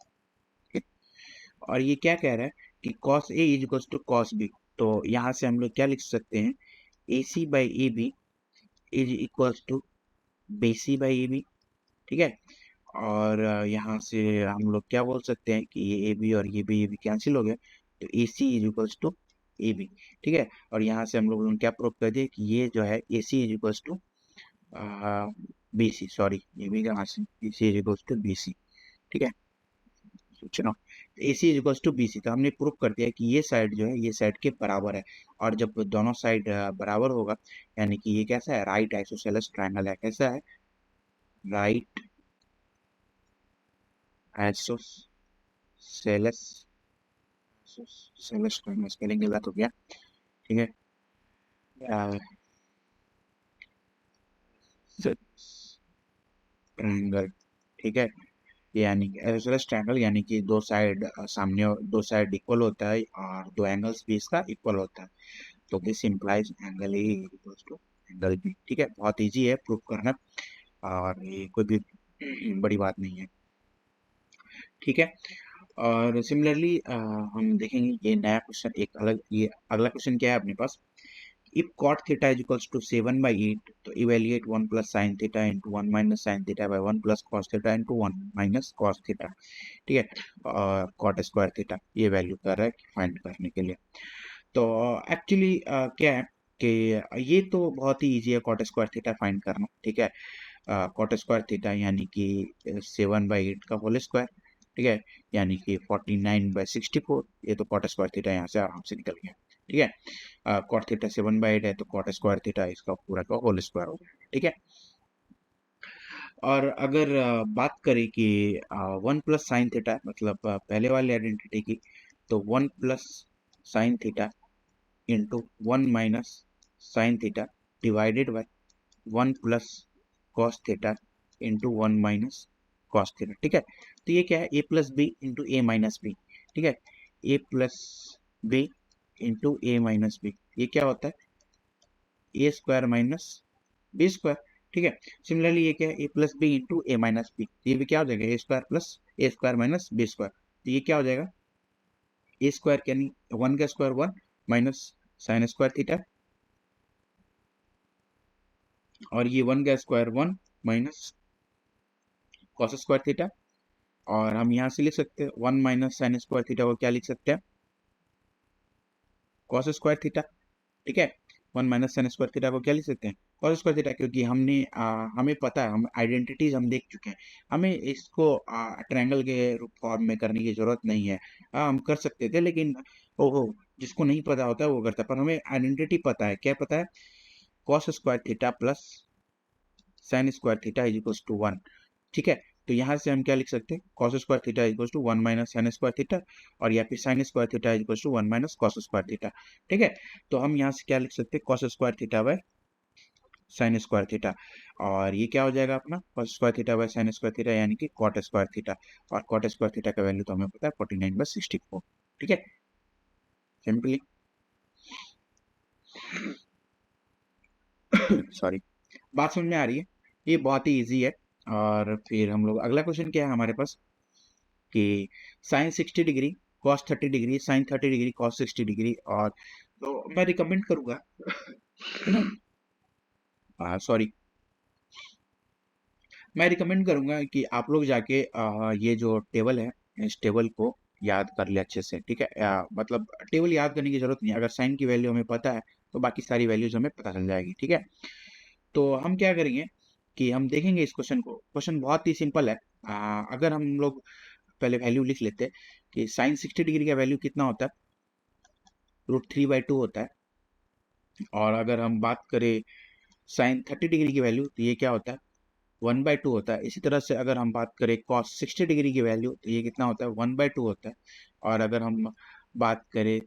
ठीक है। और ये क्या कह रहा है कि cos A is equals to cos B। तो यहाँ से हम लोग क्या लिख सकते हैं A C by A B is equals to B C by A B, ठीक है। और यहाँ से हम लोग क्या बोल सकते हैं कि ये ए बी और ये बी कैंसिल हो गया, तो A C is equals to A B, ठीक है। और यहाँ से हम लोग क्या प्रूव कर दिए कि ये जो है A C is equals to B C, sorry ये भी कहाँ से A C is equals to B C, ठीक है। चलो A C is equals to B C, तो हमने प्रूव कर दिया कि ये साइड जो है ये साइड के बराबर है। और जब दोनों साइड बराबर होगा यानी कि ये कैसा है राइट आइसोसेलेस ट्रायंगल है। कैसा है राइट आइसोसेलेस सेलेस ट्रायंगल, स्पेलिंग गलत हो गया, ठीक है। ट्रायंगल, ठीक है। यानी आइसोसेलेस ट्रायंगल यानी कि दो साइड सामने दो साइड इक्वल होता है और दो एंगल्स भी इसका इक्वल होता है। तो this implies angle A equals to angle B, ठीक है। बहुत इजी है प्रूव करना और ये कोई भी बड़ी बात नहीं है, ठीक है। और सिमिलरली हम देखेंगे ये नया क्वेश्चन एक अलग, ये अगला क्वेश्चन क्या है अपने पास if cot theta is equals to 7/8 तो evaluate 1 plus sin theta into 1 minus sin theta by 1 plus cos theta into 1 minus cos theta, ठीक है। cot स्क्वायर थीटा ये वैल्यू कर रहा है फाइंड करने के लिए। तो एक्चुअली क्या है कि ये तो बहुत ही इजी है कॉट स्क्वायर थीटा फाइंड करना, ठीक है। कॉट स्क्वायर थीटा यानी कि 7/8 का होल स्क्वायर, ठीक है, यानी कि 49/64, ये तो कॉट स्क्वायर थीटा यहाँ से आराम से निकल गया, ठीक है। कॉट थीटा 7/8 है, तो कॉट स्क्वायर थीटा इसका पूरा का होल स्क्वायर हो गया, ठीक है। और अगर बात करें कि 1 प्लस साइन थीटा, मतलब पहले वाली आइडेंटिटी की, तो 1 plus sine theta into 1 minus sine theta divided by 1 plus cos theta into 1 minus cos theta, ठीक है। तो ये क्या है, ए प्लस बी इंटू ए माइनस बी, ठीक है। ए प्लस बी इंटू ए माइनस बी, ये क्या होता है, ए स्क्वायर माइनस बी स्क्वायर, ठीक है। सिमिलरली ये क्या है, ए प्लस बी इंटू ए माइनस बी, ये भी क्या हो जाएगा, ए स्क्वायर प्लस ए स्क्वायर माइनस बी स्क्वायर, तो ये क्या हो जाएगा, ए स्क्वायर यानी 1 का square 1 minus sine square theta, और ये 1 का square 1 minus cos square theta, और हम यहाँ से लिख सकते हैं 1 माइनस साइन स्क्वायर थीटा को क्या लिख सकते हैं, कॉस स्क्वायर थीटा, ठीक है। 1 माइनस साइन स्क्वायर थीटा को क्या लिख सकते हैं, कॉस स्क्वायर थीटा, क्योंकि हमें पता है, हम आइडेंटिटीज हम देख चुके हैं, हमें इसको ट्रायंगल के फॉर्म में करने की जरूरत नहीं है। हम कर सकते थे, लेकिन ओहो, जिसको नहीं पता होता है वो करता है, पर हमें आइडेंटिटी पता है, क्या पता है, cos square theta plus sine square theta is equal to 1, ठीक है। तो यहाँ से हम क्या लिख सकते हैं, cos square theta equal to 1 minus sine square theta, और या फिर sine square theta equal to 1 minus cos square theta, ठीक है। तो हम यहाँ से क्या लिख सकते हैं, cos square theta by sine square theta, और ये क्या हो जाएगा अपना, cos square theta by sine square theta, यानी कि कॉट स्क्वायर थीटा, और कॉट स्क्वायर थीटा का वैल्यू तो हमें पता है 49/64, ठीक है, सिंपली। सॉरी, बात समझ में आ रही है, ये बहुत ही इजी है। और फिर हम लोग अगला क्वेश्चन क्या है हमारे पास, कि sine 60 degree cos 30 degree sine 30 degree cos 60 degree, और तो मैं रिकमेंड करूंगा सॉरी, मैं रिकमेंड करूंगा कि आप लोग जाके ये जो टेबल है, इस टेबल को याद कर ले अच्छे से, ठीक है। मतलब टेबल याद करने की जरूरत नहीं है, अगर साइन की वैल्यू हमें पता है तो बाकी सारी वैल्यूज हमें पता चल जाएगी, ठीक है। तो हम क्या करेंगे कि हम देखेंगे इस क्वेश्चन को, क्वेश्चन बहुत ही सिंपल है। अगर हम लोग पहले वैल्यू लिख लेते हैं कि साइन 60 डिग्री का वैल्यू कितना होता है, √3/2 होता है, और अगर हम बात करें साइन 30 डिग्री की वैल्यू, तो ये क्या होता है, 1/2 होता है। इसी तरह से अगर हम बात करें कॉस 60 डिग्री की वैल्यू, तो ये कितना होता है, 1/2 होता है, और अगर हम बात करें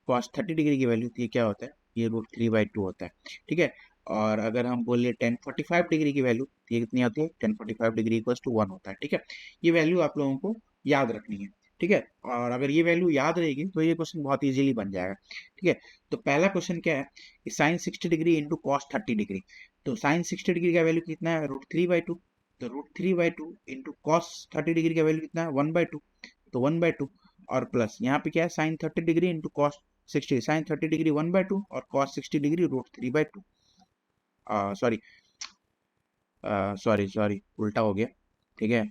कॉस 30 डिग्री की वैल्यू, तो ये क्या होता है, ये √3/2 होता है, ठीक है। और अगर हम बोले 1045 डिग्री की वैल्यू, तो ये कितनी होती है, 1045 डिग्री इक्वल्स टू 1 होता है, ठीक है। ये वैल्यू आप लोगों को याद रखनी है, ठीक है। और अगर ये वैल्यू याद रहेगी तो ये क्वेश्चन बहुत इजीली बन जाएगा, ठीक है। तो पहला क्वेश्चन क्या है कि sine 60 degree into cos 30 degree, तो साइन 60 डिग्री का वैल्यू कितना है, √3/2, तो √3/2 इंटू कॉस 30 डिग्री का वैल्यू कितना है, 1/2, तो 1/2, और प्लस यहाँ पे क्या है, sine 30 degree into cos 60, sine 30 degree 1/2 और cos 60 degree √3/2, sorry sorry sorry, उल्टा हो गया, ठीक है।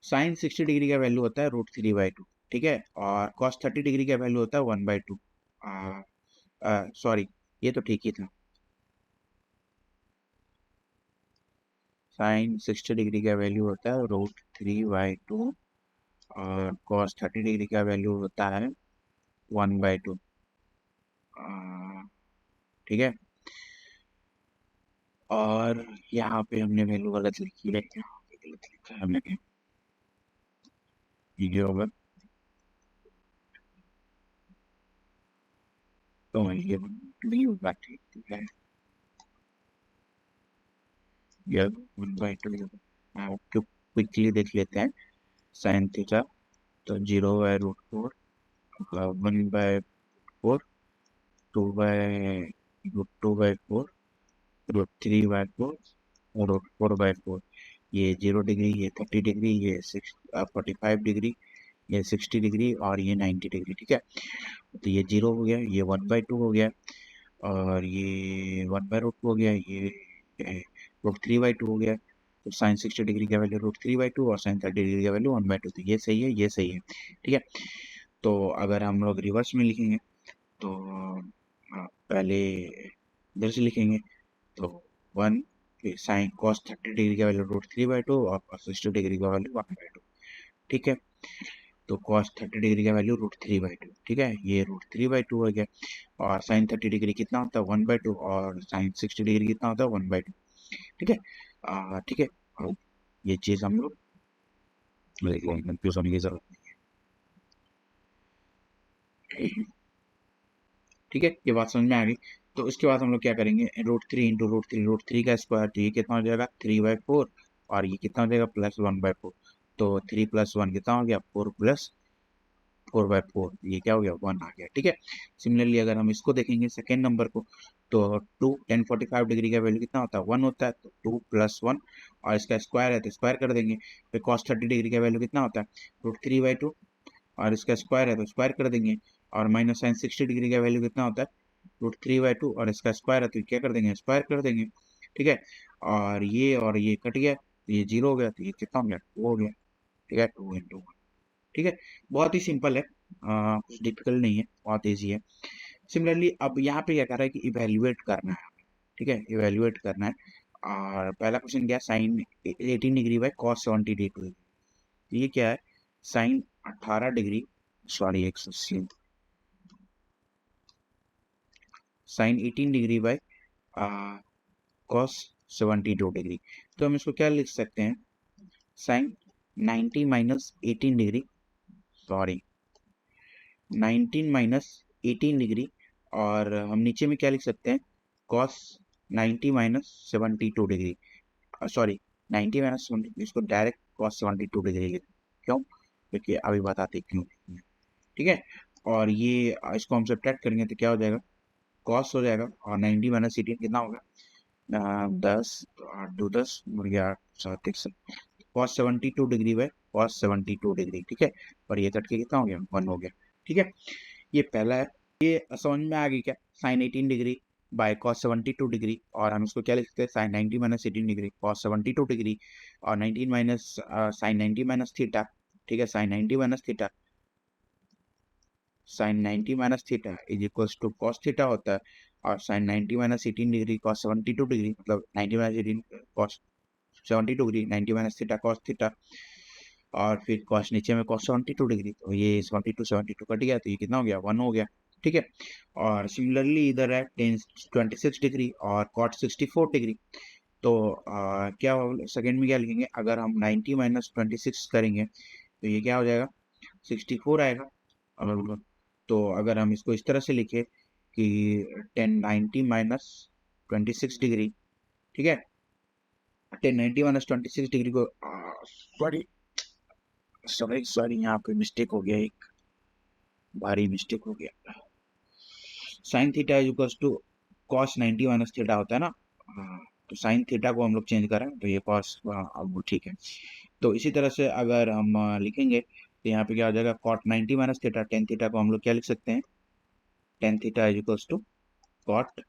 साइन 60 डिग्री का वैल्यू होता है √3/2, ठीक है, और कॉस 30 डिग्री का वैल्यू होता है 1/2, सॉरी, ये तो ठीक ही था, साइन 60 डिग्री का वैल्यू होता है √3/2, और कॉस 30 डिग्री का वैल्यू होता है 1/2, ठीक है। और यहाँ पे हमने वैल्यू गलत लिखी है, यहाँ पे गलत लिखा है हमने, ये होगा, तो ये नहीं होगा, ठीक है, ये 1/2, आपको क्विकली देख लेते हैं, साइन थीटा, तो 0/√4, 1/4, 2/√2/4, √3/4, और √4/4, ये 0 डिग्री, ये 30 डिग्री, ये 45 डिग्री, ये 60 डिग्री, और ये 90 डिग्री, ठीक है। तो ये 0 हो गया, ये 1/2 हो गया, और ये 1/√2 हो गया, ये √3/2 हो गया, तो साइन 60 डिग्री का वैल्यू √3/2 और साइन 30 डिग्री का वैल्यू 1/2, तो ये सही है, ये सही है, ठीक है। तो अगर हम लोग रिवर्स में लिखेंगे, तो पहले इधर से लिखेंगे, तो 1 साइन कॉस 30 डिग्री का वैल्यू √3/2 और कॉस 60 डिग्री का वैल्यू 1/2। ठीक है, तो कॉस 30 डिग्री का वैल्यू √3/2। ठीक है, ये √3/2 हो गया। और साइन 30 डिग्री कितना होता है 1/2 और साइन 60 डिग्री कितना होता है 1/2। ठीक है, ठीक है, ये चीज हम लोग कंफ्यूज होने की जरूरत नहीं है। ठीक है, ये बात समझ में आ गई। तो इसके बाद हम लोग क्या करेंगे, √3 इंटू √3 का स्क्वायर, तो ये कितना हो जाएगा 3/4 और ये कितना हो जाएगा +1/4। तो 3 + 1 कितना हो गया 4 + 4/4, ये क्या हो गया 1 आ गया। ठीक है, सिमिलरली अगर हम इसको देखेंगे सेकेंड नंबर को, तो 2 1045 डिग्री का वैल्यू कितना होता है 1 होता है, तो 2 + 1 और इसका स्क्वायर है तो स्क्वायर कर देंगे। फिर cos 30 डिग्री का वैल्यू कितना होता है √3/2 और इसका स्क्वायर है तो स्क्वायर कर देंगे। और माइनस साइन 60 डिग्री का वैल्यू कितना होता है √3/2 और इसका स्क्वायर है तो क्या कर देंगे स्क्वायर कर देंगे। ठीक है, और ये कट गया तो ये 0 हो गया, तो ये कितना हो गया 2 हो गया। ठीक है, 2 × 1। ठीक है, बहुत ही सिंपल है, कुछ डिफिकल्ट नहीं है, बहुत ईजी है। सिमिलरली अब यहाँ पे क्या कर रहा है कि इवेल्युएट करना है। ठीक है, इवेल्युएट करना है। और पहला क्वेश्चन क्या, sine 18 degree by cos 70 degree. ये क्या है, sine 18 degree, sorry 180, sine 18 degree by cos 72 degree. तो हम इसको क्या लिख सकते हैं, sine 90 minus 18 degree, sorry 19 minus 18 degree, और हम नीचे में क्या लिख सकते हैं cos 90 minus 72 degree, sorry 90 minus 70, इसको डायरेक्ट कॉस 72 डिग्री लिख, क्यों, क्योंकि अभी बताते क्यों। ठीक है, और ये इसको हम सब्ट्रैक्ट करेंगे तो क्या हो जाएगा कॉस हो जाएगा, और 90 माइनस 18 कितना होगा 10, तो 8 2 10 मुड़ गया 8 7 1 cos 72 degree by cos 72 degree. ठीक है, और ये कट के कितना हो गया 1 हो गया। ठीक है, ये पहला है, ये समझ में आ गई क्या, sine 18 degree by cos 72 degree, और हम इसको क्या लिखते हैं sine 90 minus 18 degree cos 72 degree, और 19 माइनस साइन 90 माइनस थीटा। ठीक है, sine 90 minus theta, sine 90 minus theta is equals to cos theta होता है, और sine 90 minus 18 degree cos 72 degree, मतलब 90 minus 18 cos 72 degree, 90 minus theta cos theta, और फिर कॉस नीचे में कॉस 72 डिग्री, तो ये 72 कट गया, तो ये कितना हो गया 1 हो गया। ठीक है, और सिमिलरली इधर है 26 डिग्री और कॉट 64 डिग्री। तो क्या सेकेंड में क्या लिखेंगे, अगर हम 90 माइनस 26 करेंगे तो ये क्या हो जाएगा 64 आएगा। तो अगर हम इसको इस तरह से लिखे कि 1090 माइनस 26 डिग्री, ठीक है, 1090 माइनस 26 डिग्री को सॉरी सॉरी सॉरी यहाँ पे मिस्टेक हो गया, एक भारी मिस्टेक हो गया। Sine theta is equals to cos 90 minus theta होता है ना, तो साइन थीटा को हम लोग चेंज करें तो ये कॉस, अब ठीक है। तो इसी तरह से अगर हम लिखेंगे तो यहाँ पे क्या हो जाएगा cot 90 minus theta, tan theta को हम लोग क्या लिख सकते हैं, tan theta is equals to cot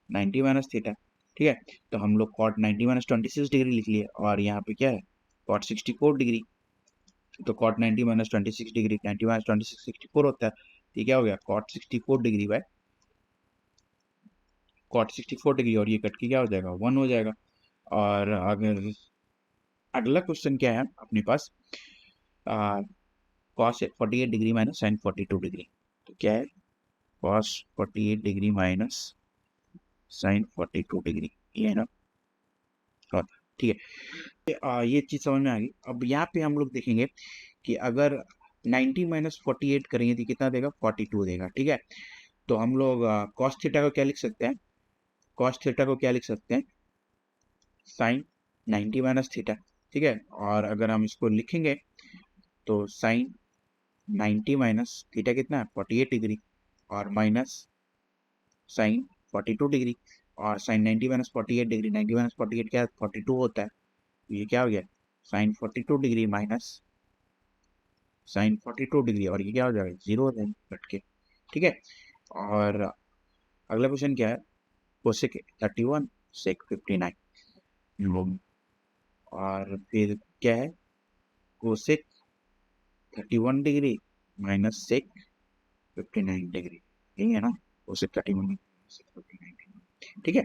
90 minus theta. ठीक है, तो हम लोग कॉट 90 माइनस 26 डिग्री लिख लिए, और यहाँ पे क्या है कॉट 64 डिग्री, तो कॉट 90 माइनस 26 डिग्री 90 माइनस 26 64 होता है, तो क्या हो गया cot 64 degree by cot 64 degree, और ये कट के क्या हो जाएगा 1 हो जाएगा। और अगर अगला क्वेश्चन क्या है अपने पास, cos 48 degree minus sine 42 degree, तो क्या है cos 48 degree minus sine 42 degree, ये है ना। और ठीक है, ये चीज समझ में आ गई। अब यहाँ पे हम लोग देखेंगे कि अगर 90 माइनस 48 करेंगे तो कितना देगा 42 देगा। ठीक है, तो हम लोग कॉस थीटा को क्या लिख सकते हैं, कॉस थीटा को क्या लिख सकते हैं साइन 90 माइनस थीटा। ठीक है, और अगर हम इसको लिखेंगे तो साइन 90 माइनस थीटा कितना है 48 डिग्री, और माइनस साइन 42 डिग्री, और साइन 90 माइनस 48 डिग्री, 90 माइनस 48 क्या है 42 होता है, तो ये क्या हो गया sine 42 degree minus sine 42 degree, और ये क्या हो जाएगा 0 हो जाएगा कट के। ठीक है, और अगला क्वेश्चन क्या है कोसेक 31 सेक 59, और फिर क्या है cosec 31 degree minus sec 59 degree, यही है ना कोसेक 31 सेक 59 डिग्री। ठीक है,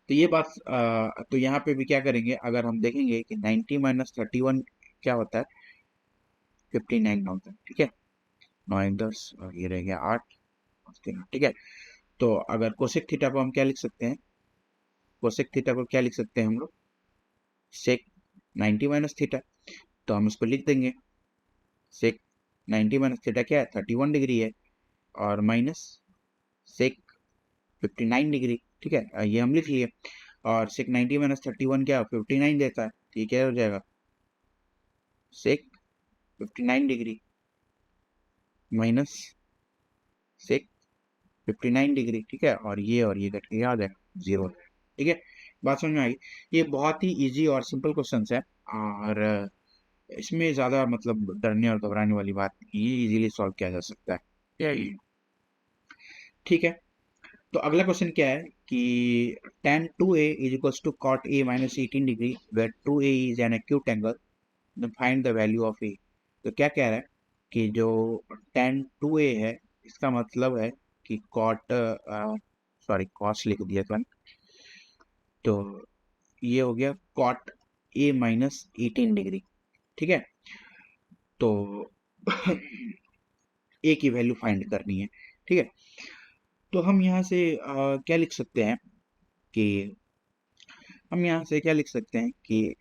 तो ये बात तो यहाँ पे भी क्या करेंगे, अगर हम देखेंगे कि 90 माइनस 31 क्या होता है, 59 होता है, ठीक है। 9 1 10 और ये रह गया 8, ठीक है। तो अगर कोसेक थीटा को हम क्या लिख सकते हैं, कोसेक थीटा को क्या लिख सकते हैं हम लोग, सेक 90 माइनस थीटा। तो हम इसको लिख देंगे, सेक 90 माइनस थीटा क्या है, 31 डिग्री है, और माइनस सेक 59 डिग्री, ठीक है, ये हम लिख लिए। और सेक 90 माइनस 31 क्या 59 देता है, तो ये क्या हो जाएगा, सेक 59 डिग्री माइनस सेक 59 डिग्री, ठीक है। और ये कट के आ जाएगा 0, ठीक है। बात समझ में आई। ये बहुत ही इजी और सिंपल क्वेश्चन है, और इसमें ज़्यादा मतलब डरने और घबराने वाली बात नहीं, ये इजीली सॉल्व किया जा सकता है, ठीक है। तो अगला क्वेश्चन क्या है कि tan 2a is equals to cot a minus 18 degree where 2a is an acute angle, then find the value of a। तो क्या कह रहा है कि जो tan 2a है, इसका मतलब है कि cot सॉरी cos लिख दिया था, तो ये हो गया cot a minus 18 डिग्री, ठीक है। तो a की वैल्यू फाइंड करनी है, ठीक है। तो हम यहाँ से क्या लिख सकते हैं कि हम यहाँ से क्या लिख सकते हैं कि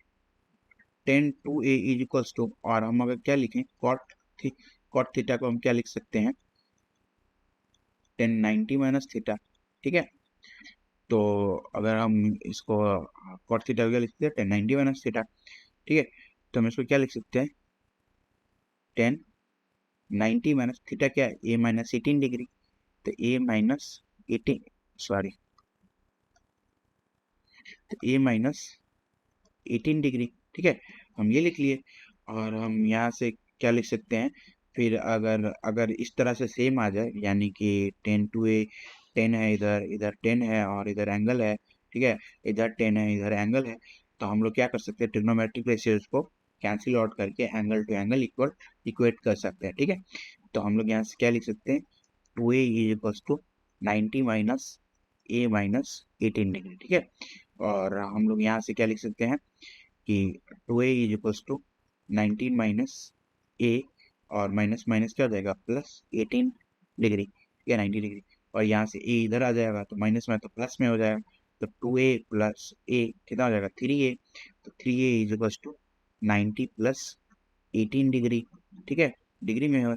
10 2a इज इक्वल्स टू, और हम अगर क्या लिखें कॉट थीटा को हम क्या लिख सकते हैं 10 90 माइनस थीटा, ठीक है। तो अगर हम इसको कॉट थीटा क्या लिखते हैं 10 90 माइनस थीटा, ठीक है। तो हम इसको क्या लिख सकते हैं 10 90 माइनस थीटा क्या है a माइनस 18 डिग्री, तो a माइनस 18 सॉरी तो a माइनस 18 डिग्री, ठीक है। हम ये लिख लिए, और हम यहाँ से क्या लिख सकते हैं, फिर अगर अगर इस तरह से सेम आ जाए, यानी कि 10 2a 10 है, इधर इधर 10 है और इधर एंगल है, ठीक है, इधर 10 है इधर एंगल है, तो हम लोग क्या कर सकते हैं ट्रिग्नोमेट्रिक रेशियोज को कैंसिल आउट करके एंगल टू एंगल इक्वेट कर सकते हैं, ठीक है। तो हम लोग यहाँ से क्या लिख सकते हैं 2a is equals to 90 minus a minus 18 degree, ठीक है। और हम लोग यहाँ से क्या लिख सकते हैं कि 2a is equals to 19 minus A, और माइनस माइनस क्या हो जाएगा प्लस 18 डिग्री, ठीक है 90 डिग्री। और यहाँ से a इधर आ जाएगा तो माइनस में तो प्लस में हो जाएगा, तो 2a प्लस a कितना हो जाएगा 3a, तो 3a is equals to 90 plus 18 degree, ठीक है, डिग्री में है।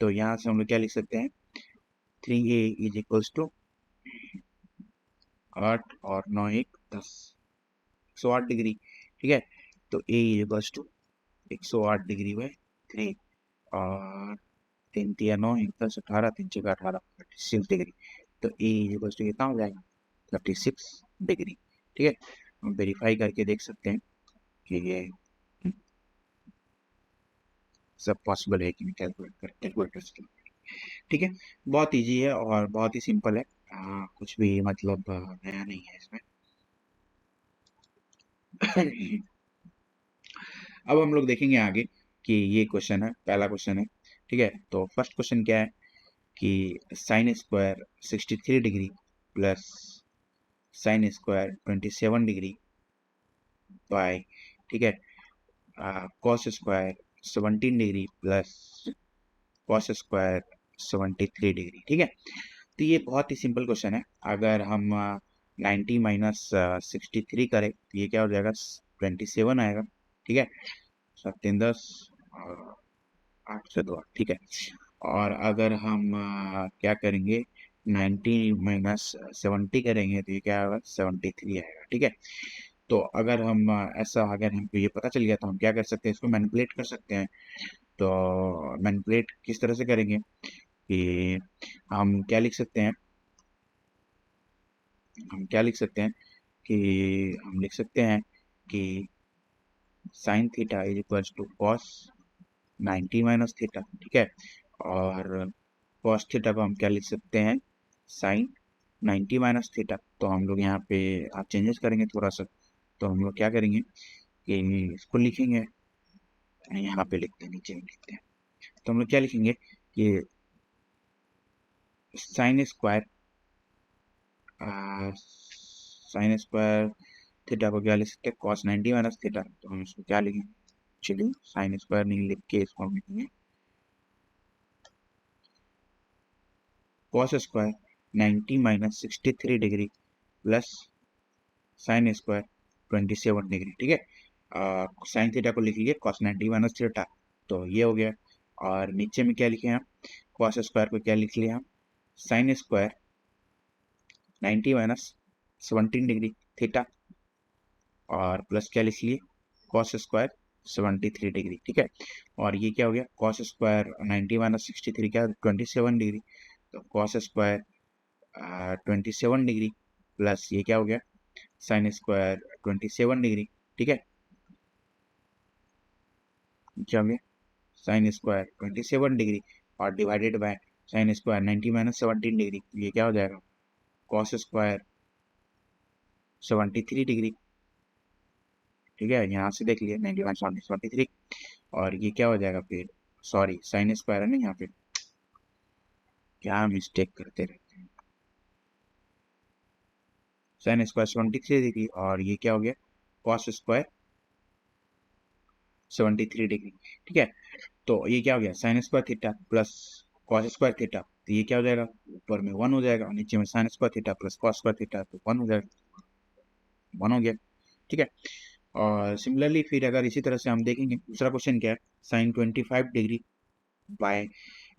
तो यहाँ से हम लोग क्या लिख सकते हैं 3a इज इक्वल्स टू 8 और 9 1 10 108 डिग्री, ठीक है। तो a is equals to 108 degree by 3, और 3 तिया 9 1 10 18 3 6 18 36 डिग्री। तो ए इज इक्वल्स टू कितना हो जाएगा 36 डिग्री, ठीक है। हम वेरीफाई करके देख सकते हैं कि ये सब पॉसिबल है कि नहीं कैलकुलेटर से, ठीक है। बहुत इजी है और बहुत ही सिंपल है, कुछ भी मतलब नया नहीं है इसमें। अब हम लोग देखेंगे आगे कि ये क्वेश्चन है, पहला क्वेश्चन है, ठीक है। तो फर्स्ट क्वेश्चन क्या है कि sine square 63 degree plus sine square 27 degree by, ठीक है, cos square 17 degree plus cos square 73 degree, ठीक है। तो ये बहुत ही सिंपल क्वेश्चन है। अगर हम 90 माइनस 63 करें तो ये क्या हो जाएगा 27 आएगा, ठीक है, 7 10 और 8 से 2 ठीक है। और अगर हम क्या करेंगे 90 माइनस 70 करेंगे तो ये क्या होगा 73 आएगा, ठीक है। तो अगर हम ऐसा अगर हमको ये पता चल गया तो हम क्या कर सकते हैं इसको मैनिपुलेट कर सकते हैं। तो मैनिपुलेट किस तरह से करेंगे कि हम क्या लिख सकते हैं, हम क्या लिख सकते हैं कि हम लिख सकते हैं कि sine theta is equal to cos 90 minus theta, ठीक है। और कॉस थीटा को हम क्या लिख सकते हैं साइन 90 माइनस थीटा। तो हम लोग यहाँ पे आप चेंजेस करेंगे थोड़ा सा, तो हम लोग क्या करेंगे कि इसको लिखेंगे, यहाँ पे लिखते हैं नीचे में लिखते हैं, तो हम लोग क्या लिखेंगे कि sine square sine square theta को क्या लिख सकते हैं, कॉस 90 माइनस थीटा। तो हम इसको क्या लिखेंगे, चलिए साइन स्क्वायर नहीं लिख के इसको हम लिखेंगे cos square 90 minus 63 degree plus sine square 27 degree. ठीक है, साइन थीटा को लिख लीजिए कॉस 90 माइनस थीटा, तो ये हो गया। और नीचे में क्या लिखे हम, कॉस स्क्वायर को क्या लिख लिया हम, sine square 90 minus 17 degree theta, और प्लस क्या लिख लिए, कॉस स्क्वायर 73 डिग्री। ठीक है, और ये क्या हो गया, कॉस स्क्वायर 90 माइनस 63 क्या 27 डिग्री, तो कॉस स्क्वायर 27 डिग्री प्लस ये क्या हो गया, साइन स्क्वायर 27 डिग्री। ठीक है, क्या हो गया, साइन स्क्वायर 27 डिग्री और divided by sine square 90 minus 17 degree, ये क्या हो जाएगा, कॉस स्क्वायर 73 डिग्री। ठीक है, यहाँ से देख लिया 90 माइनस 73, और ये क्या हो जाएगा फिर, सॉरी साइन स्क्वायर है ना, यहाँ पे क्या मिस्टेक करते रहते हैं, साइन स्क्वायर 73 डिग्री और ये क्या हो गया, कॉस स्क्वायर 73 डिग्री। ठीक है, तो ये क्या हो गया, sign square theta plus cos square theta, तो ये क्या हो जाएगा, ऊपर में 1 हो जाएगा और नीचे में sign square theta plus cos square theta, तो 1 हो जाएगा, 1 हो गया। ठीक है, और सिमिलरली फिर अगर इसी तरह से हम देखेंगे दूसरा क्वेश्चन क्या है, sine 25 degree by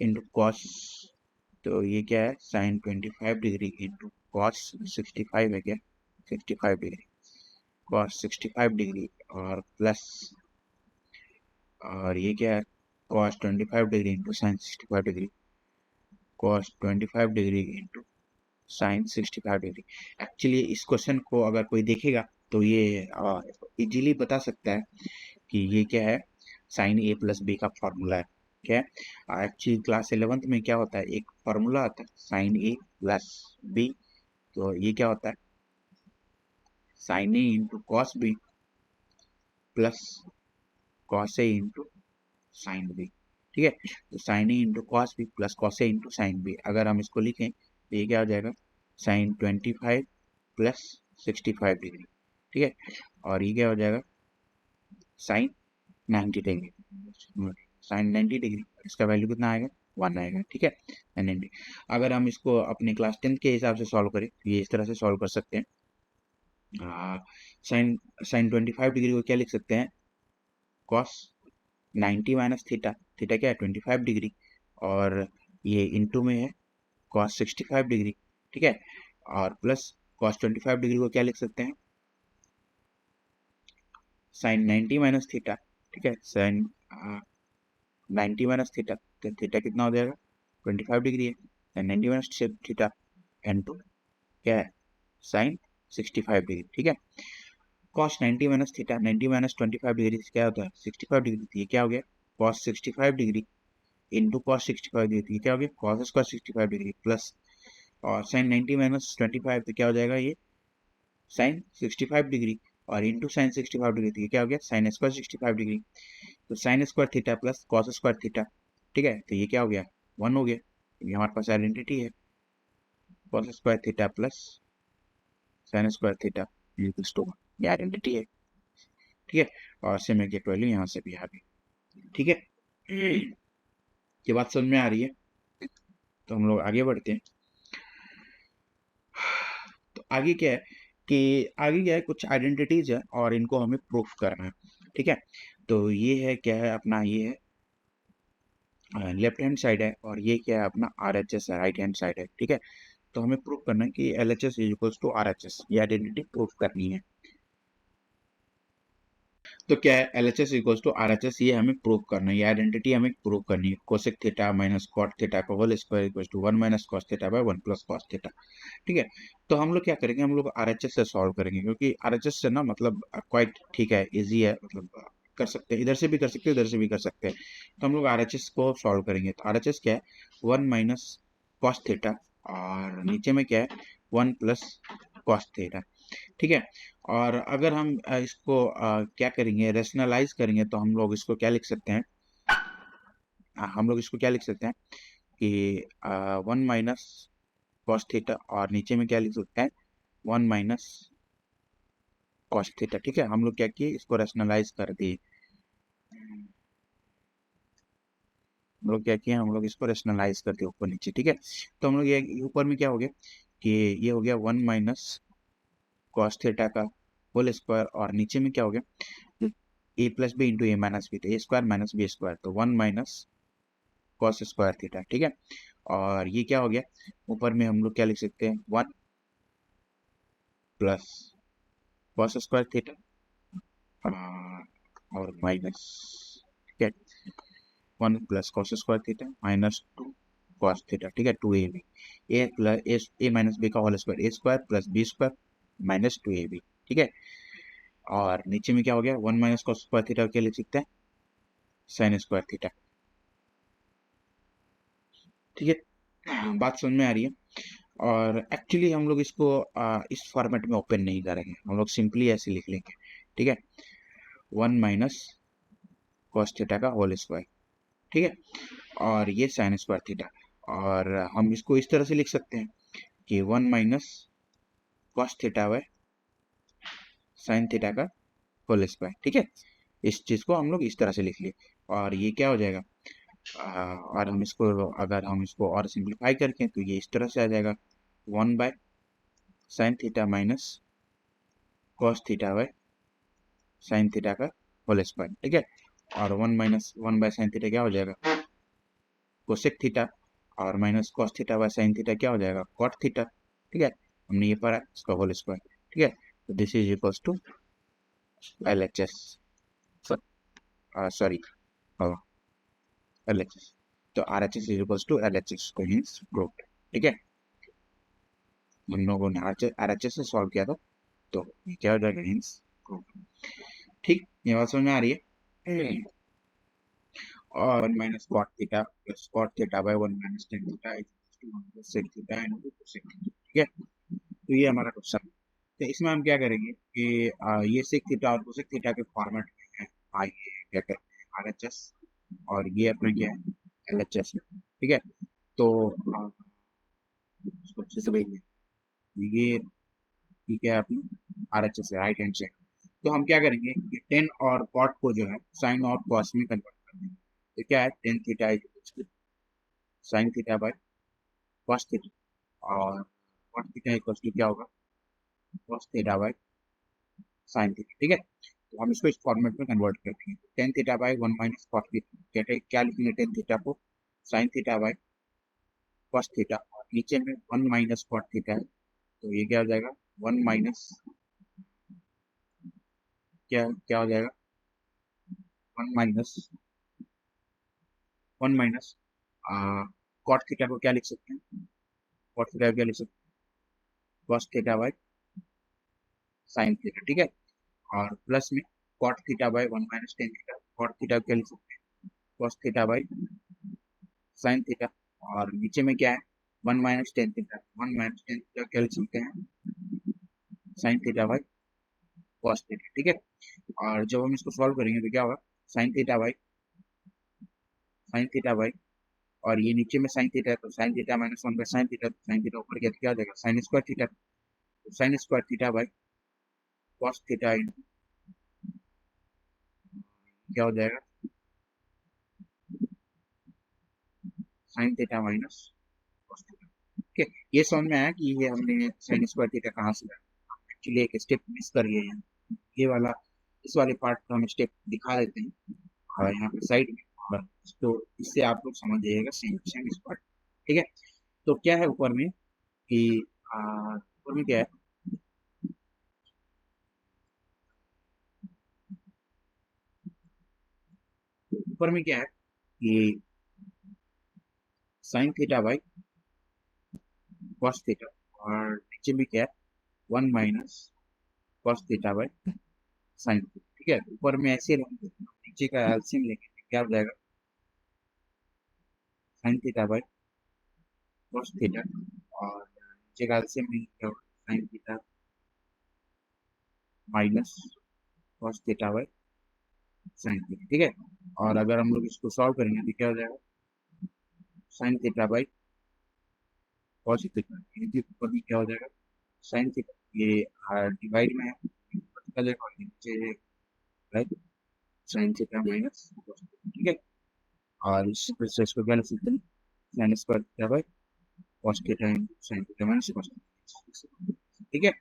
into cos, तो ये क्या है, साइन 25 डिग्री इंटू कॉस 65 है क्या, 65 डिग्री कॉस 65 डिग्री और प्लस, और ये क्या है, cos 25 degree into sine 65 degree, cos 25 degree into sine 65 degree. Actually इस क्वेश्चन को अगर कोई देखेगा तो ये इजीली बता सकता है कि ये क्या है, साइन ए प्लस बी का फॉर्मूला है। क्या है, एक्चुअली क्लास 11th में क्या होता है, एक फॉर्मूला आता है साइन ए प्लस बी, तो ये क्या होता है, sine A into cos B plus cos A into sine B. ठीक है, तो sine A into cos B plus cos A into sine B, अगर हम इसको लिखें तो ये क्या हो जाएगा, साइन 25 प्लस 65 डिग्री। ठीक है, और ये क्या हो जाएगा, साइन 90 डिग्री, साइन 90 डिग्री, इसका वैल्यू कितना आएगा, 1 आएगा। ठीक है, 90। अगर हम इसको अपने क्लास 10 के हिसाब से सॉल्व करें, ये इस तरह से सॉल्व कर सकते हैं, साइन साइन 25 डिग्री को क्या लिख सकते हैं, कॉस 90 माइनस थीटा, थीटा क्या है 25 डिग्री, और ये इंटू में है कॉस 65 डिग्री। ठीक है, और प्लस कॉस 25 डिग्री को क्या लिख सकते हैं, साइन 90 माइनस थीटा। ठीक है, साइन 90 माइनस थीटा, तो थीटा कितना हो जाएगा, 25 डिग्री है, sine 90 minus theta into क्या है, साइन 65 डिग्री। ठीक है, cos 90 minus theta, 90 minus 25 degree क्या होता है, 65 डिग्री, तो ये क्या हो गया, cos 65 degree into cos 65 degree, क्या हो गया, कॉस स्क्वायर 65 डिग्री प्लस, और साइन 90 माइनस 25, तो क्या हो जाएगा, ये साइन 65 डिग्री और इंटू साइन 65 डिग्री, तो ये क्या हो गया, साइन स्क्वायर 65 डिग्री, तो sign square theta plus cos square theta. ठीक है, तो ये क्या हो गया, 1 हो गया, ये हमारे पास आइडेंटिटी है, cos square theta plus sine square theta equals to 1, ये आइडेंटिटी है। ठीक है, और सेम एग्जैक्ट वैल्यू यहाँ से भी आ गई। ठीक है, ये बात समझ में आ रही है, तो हम लोग आगे बढ़ते हैं। तो आगे क्या है कि आगे क्या है, कुछ आइडेंटिटीज है और इनको हमें प्रूफ करना है। ठीक है, तो ये है क्या है अपना, ये है लेफ्ट हैंड साइड है और ये क्या है अपना आर एच एस है, राइट हैंड साइड है। ठीक है, तो हमें प्रूफ करना है कि L H S is equals to R H S, ये आइडेंटिटी प्रूफ करनी है। तो क्या है, L H S equals to R H S, ये हमें प्रूव करना है, ये आइडेंटिटी हमें प्रूव करनी है, cosec theta minus cot theta का whole square equals to 1 minus cos theta by 1 plus cos theta. ठीक है, तो हम लोग क्या करेंगे, हम लोग आर एच एस से सॉल्व करेंगे, क्योंकि आर एच एस से ना मतलब क्वाइट ठीक है, इजी है, मतलब कर सकते हैं, इधर से भी कर सकते हैं, इधर से भी कर सकते हैं। तो हम लोग आर एच एस को सॉल्व करेंगे, तो आर एच एस क्या है, 1 माइनस कॉस थीटा और नीचे में क्या है 1 प्लस कॉस थीटा। ठीक है, और अगर हम इसको क्या करेंगे, रेशनलाइज करेंगे, तो हम लोग इसको क्या लिख सकते हैं, हम लोग इसको क्या लिख सकते हैं कि 1 माइनस कॉस थीटा और नीचे में क्या लिख सकते हैं 1 माइनस कॉस थीटा। ठीक है, हम लोग क्या किए, इसको रैशनलाइज कर दिए। हम लोग क्या किए, हम लोग इसको रैशनलाइज कर दिए ऊपर नीचे। ठीक है, तो हम लोग ये ऊपर में क्या हो गया कि ये हो गया 1 माइनस कॉस थीटा का होल स्क्वायर, और नीचे में क्या हो गया, ए प्लस बी इंटू ए माइनस बी, तो ए स्क्वायर माइनस बी स्क्वायर, तो 1 माइनस कॉस स्क्वायर थीटा। ठीक है, और ये क्या हो गया, ऊपर में हम लोग क्या लिख सकते हैं, 1 प्लस कॉस स्क्वायर थीटा और माइनस, ठीक है, 1 plus cos square theta minus 2 cos theta. ठीक है, 2ab, A plus A minus B का whole square, A square plus B square minus 2ab। ठीक है, और नीचे में क्या हो गया, 1 माइनस कॉस स्क्वायर थीटा क्या लिख सकते हैं, साइन स्क्वायर थीटा। ठीक है, बात समझ में आ रही है। और एक्चुअली हम लोग इसको इस फॉर्मेट में ओपन नहीं करेंगे, हम लोग सिंपली ऐसे लिख लेंगे। ठीक है, 1 माइनस कॉस थीटा का होल स्क्वायर। ठीक है, और ये साइन स्क्वायर थीटा, और हम इसको इस तरह से लिख सकते हैं कि 1 minus cos theta by sine theta का होल स्क्वायर। ठीक है, इस चीज को हम लोग इस तरह से लिख लिए, और ये क्या हो जाएगा, और हम इसको, अगर हम इसको और सिंप्लीफाई करके तो ये इस तरह से आ जाएगा, 1 by sine theta minus cos theta by sine theta का होल स्क्वायर। ठीक है, और 1 माइनस 1 बाय साइन थीटा क्या हो जाएगा, कोसेक थीटा, और minus cos theta by sine theta क्या हो जाएगा, कॉट थीटा। ठीक है, हमने ये पढ़ा इसका होल स्क्वायर। ठीक है, तो this is equals to LHS, sorry LHS, तो RHS is equals to LHS को मींस प्रूव्ड। ठीक है, हम लोगों ने RHS से सॉल्व किया था, तो ये क्या हो जाएगा, मींस प्रूव्ड। ठीक, ये बात समझ में आ रही है। और 1 minus cot theta plus cot theta by 1 minus tan theta is equals to 1 plus sec theta into cosec theta. ठीक है, तो ये हमारा क्वेश्चन। तो इसमें हम क्या करेंगे कि ये सेक थीटा और कोसेक थीटा के फॉर्मेट में है, आइए क्या करते हैं, RHS, और ये अपना क्या है, LHS। ठीक है, तो इसको अच्छे से देखिए, ये ठीक है अपनी RHS है, राइट हैंड साइड। तो हम क्या करेंगे कि टेन और कॉट को जो है साइन और कॉस में कन्वर्ट कर देंगे। तो क्या है, tan theta is equals to sine theta by cos theta, और कॉट थीटा इक्वल्स टू क्या होगा, cos theta by sine theta. ठीक है, तो हम इसको इस फॉर्मेट में कन्वर्ट कर देंगे, tan theta by 1 minus cos theta, क्या लिखेंगे, टेन थीटा को sign theta by cos theta, और नीचे में 1 माइनस कॉट थीटा है, तो ये क्या हो जाएगा, 1 माइनस क्या क्या हो जाएगा, 1 माइनस 1 माइनस कॉट थीटा को क्या लिख सकते हैं, कॉट थीटा को क्या लिख सकते हैं, cos theta by sine theta. ठीक है, और प्लस में cot theta by 1 minus tan theta, cot theta को क्या लिख सकते हैं, cos theta by sine theta, और नीचे में क्या है, 1 minus tan theta, 1 minus tan theta क्या लिख सकते हैं, sine theta by cos theta. ठीक है, और जब हम इसको सॉल्व करेंगे तो क्या होगा, साइन थीटा बाय, और ये नीचे में साइन थीटा है, तो sign theta minus 1 by sine theta, sine theta ऊपर क्या हो जाएगा, sine square theta, sign square theta by cos theta क्या हो जाएगा, sine theta minus cos theta. ठीक है, ये समझ में आया कि ये हमने साइन स्क्वायर थीटा कहाँ से लाया। एक्चुअली एक स्टेप मिस कर गए हैं, ये वाला, इस वाले पार्ट को हम स्टेप दिखा देते हैं और यहाँ पे साइड में, और तो इससे आप लोग समझ जाइएगा सेम सेम स्क्वायर। ठीक है, तो क्या है ऊपर में कि ऊपर में क्या है, ऊपर में क्या है कि sine theta by cos theta, और नीचे में क्या है, 1 minus cos theta by sine theta. ठीक है, ऊपर में ऐसे रहेंगे, नीचे का एलसीएम लेंगे तो क्या हो जाएगा, sine theta by cos theta, और नीचे का एलसीएम लेंगे क्या होगा, sign theta minus cos theta by sine theta. ठीक है, और अगर हम लोग इसको सॉल्व करेंगे तो क्या हो जाएगा, sine theta by cos theta, ऊपर में क्या हो जाएगा, साइन थीटा, ये डिवाइड में है, राइट, साइन थीटा माइनस, ठीक है। और इसको क्या लिख सकते हैं, sine square theta by cos theta into sine theta minus cos theta, ठीक है।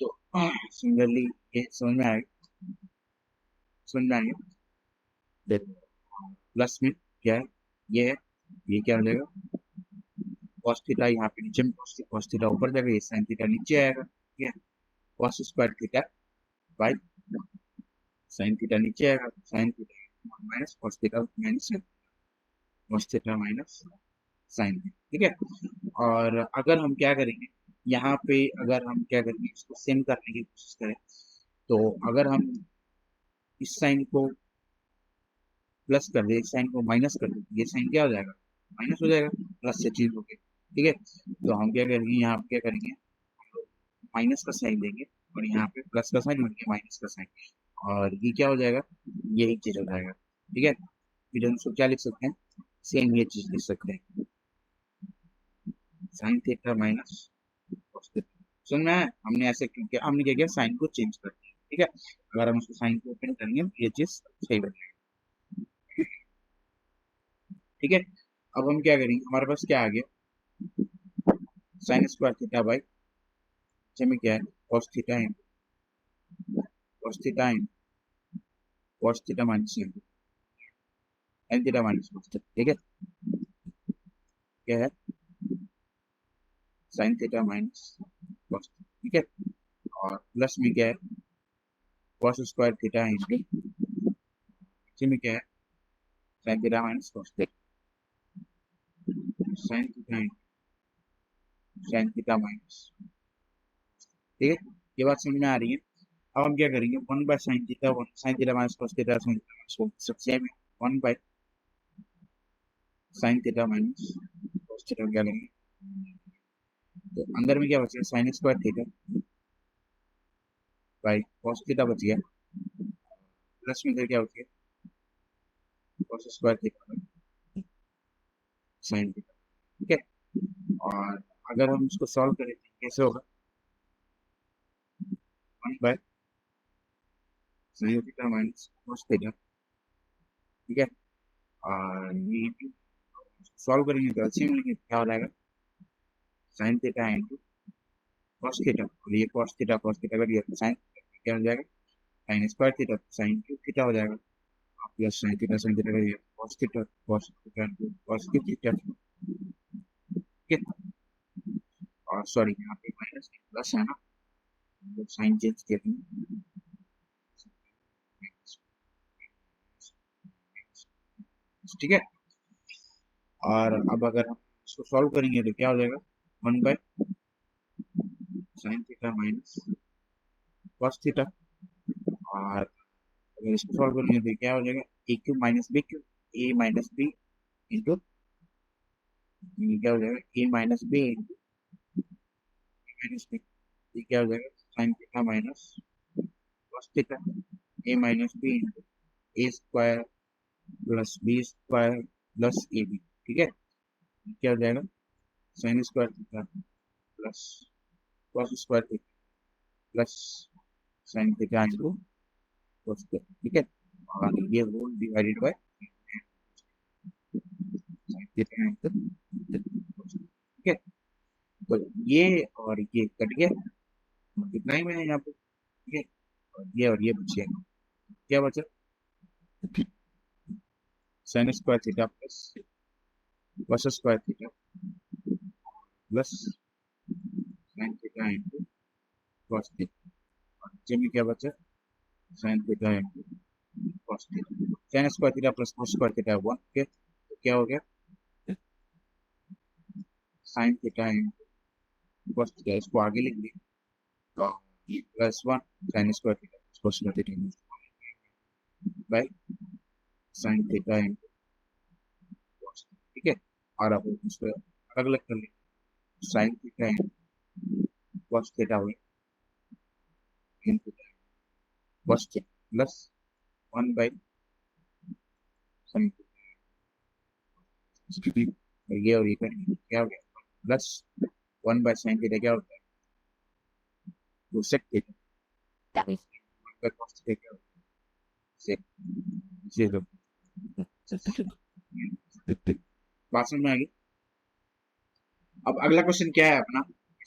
तो सिमिलरली ये समझ में आएगा, देखो प्लस में क्या है, ये क्या हो जाएगा, कॉस थीटा यहाँ पे नीचे में, कॉस थीटा ऊपर जाएगा, ये साइन थीटा नीचे आएगा, ठीक है। Cos square theta by sine theta नीचे आएगा, sine theta minus cos theta minus cos theta minus sine, ठीक है। और अगर हम क्या करेंगे, यहाँ पे अगर हम क्या करेंगे, इसको सेम करने की कोशिश करें, तो अगर हम इस साइन को प्लस कर दे, इस साइन को माइनस कर दे, ये साइन क्या हो जाएगा, माइनस हो जाएगा, प्लस से चेंज हो गया, ठीक है। तो हम क्या करेंगे, यहाँ पे क्या करेंगे, माइनस का साइन देंगे, और यहाँ पे प्लस का साइन और ये माइनस का साइन, और ये क्या हो जाएगा, यही चीज हो जाएगा, ठीक है। फिर हम इसको क्या लिख सकते हैं, सेम ये चीज लिख सकते हैं, sine theta minus cos theta. सुन में आया? हमने ऐसे क्यों किया, हमने क्या किया, साइन को चेंज कर दिया, ठीक है। अगर हम उसको साइन को ओपन करेंगे तो ये चीज सही बनेगा, ठीक है। अब हम क्या करेंगे, हमारे पास क्या आ गया, साइन स्क्वायर थीटा बाई में क्या है, cos theta in cos theta in cos theta minus sine theta minus cos theta, ठीक है। क्या है, साइन थीटा माइनस कॉस, ठीक है। और प्लस में क्या है, कॉस स्क्वायर थीटा इंटू में क्या है, sign theta minus cos theta, sine theta sine theta minus, ठीक है। ये बात समझ में आ रही है। अब हम क्या करेंगे, one by sine theta, one sine theta minus cos theta, sign theta minus सब सेम है, one by sine theta minus cos theta क्या लेंगे, तो अंदर में क्या बचेगा, sign square theta by cos theta बच गया, प्लस में इधर क्या बच गया, cos square theta by sine theta, ठीक है। और अगर हम इसको सॉल्व करें तो कैसे होगा, one by sine theta minus cos theta, ठीक है। और ये सॉल्व करेंगे तो अच्छी मिलेगी, क्या हो जाएगा, sine theta into cos theta, और ये कॉस थीटा कर दिया तो साइन क्या हो जाएगा, sine square theta sine cube theta हो जाएगा, प्लस साइन थीटा कर दिया cos theta into cos cube theta, ठीक है। और सॉरी यहाँ पे माइनस प्लस है ना, साइन चेंज किया था, ठीक है। और अब अगर हम इसको सॉल्व करेंगे तो क्या हो जाएगा, one by sine theta minus cos theta, और अगर इसको सॉल्व करेंगे तो क्या हो जाएगा, A cube minus B cube, A minus B into, क्या हो जाएगा, A minus B into minus B, ये क्या हो जाएगा, sine theta minus cos theta, A minus B into A square plus B square plus A B, ठीक है। क्या हो जाएगा, sine square theta plus cos square theta plus sine theta into cos theta, ठीक है। और ये whole divided by sine theta into, ठीक है। तो ये और ये कट गया, कितना ही मैंने यहाँ पे, ठीक है। और ये बचे, क्या बचा, sign square theta plus cos square theta plus sine theta into cos theta, और नीचे में क्या बचा, sign theta into cos theta, sign square theta plus cos square theta one, okay. तो क्या हो गया, sine theta into cos theta, इसको आगे लिख दिया, तो plus one sine square theta cos square theta by sine theta into cos, ठीक है। और अब इसको अलग अलग कर लिया, sine theta into cos theta हुई into cos theta plus one by sine theta, और ये क्या हो गया, plus one by sine theta क्या होता है, कोसेक थीटा, का cos थीटा क्या होता है? 0। बात समझ में आ गई? अब अगला क्वेश्चन क्या है अपना,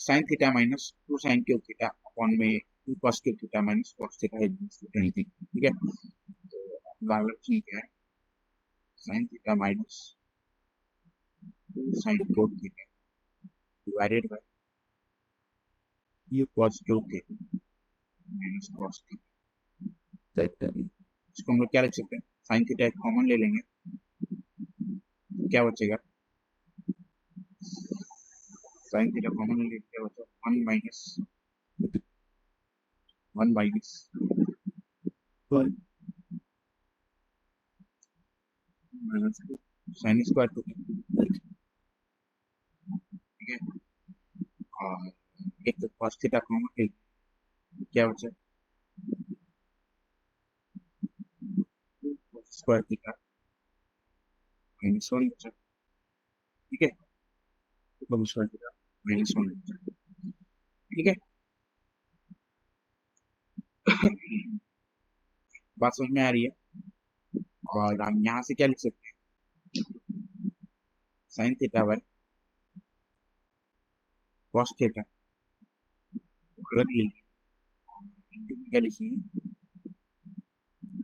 sin theta minus 2 sin cube theta upon में 2 cos cube theta minus cos theta anything, ठीक है। तो अगला क्वेश्चन क्या है, sin theta minus 2 sin cube theta divided by ये cos cube theta minus cos theta. इसको हम लोग क्या लिख सकते हैं, sin थीटा एक कॉमन ले लेंगे, क्या बचेगा, sin थीटा कॉमन ले लेंगे, क्या बचा 1 minus 1 minus 1 minus sin square theta, ठीक है। और एक तो cos थीटा कॉमन ले, क्या बचा स्क्वायर थीटा माइनस 1 बचा, ठीक है। स्क्वायर थीटा माइनस 1 बचा, ठीक है। बात समझ में आ रही है? और हम यहाँ से क्या लिख सकते हैं, sin theta by cos theta रख लीजिए, क्या लिखिए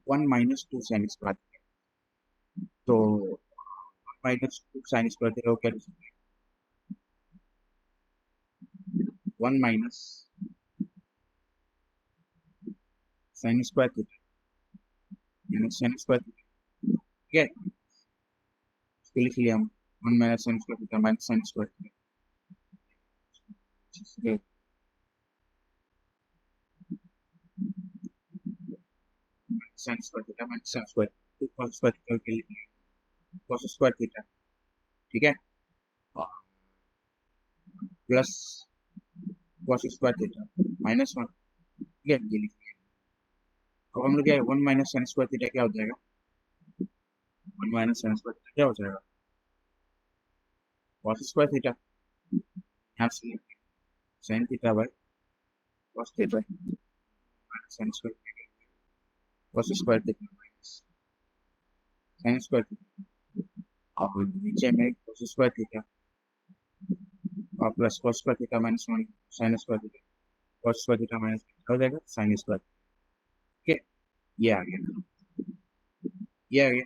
1 माइनस 2 sin स्क्वायर, तो 1 माइनस 2 sin स्क्वायर थीटा को क्या लिख सकते हैं, 1 minus sin square theta minus sin square theta, ठीक है। इसको लिख लिया हम 1 minus sin square theta minus sin square theta, sin square theta minus sin square, तो cos स्क्वायर थीटा के लिए cos स्क्वायर थीटा, ठीक है, plus cos square theta minus 1, ठीक है, ये लिखिए। अब हम लोग क्या 1 माइनस sin स्क्वायर थीटा क्या हो जाएगा, 1 माइनस sin स्क्वायर थीटा क्या हो जाएगा, cos स्क्वायर थीटा, यहाँ से sin theta by cos theta minus sin square theta cos square theta minus sin square theta, और नीचे में cos स्क्वायर थीटा और plus cos square theta minus 1 sin square theta cos square theta minus हो जाएगा sin स्क्वायर, ठीक है। ये आ गया, ये आ गया,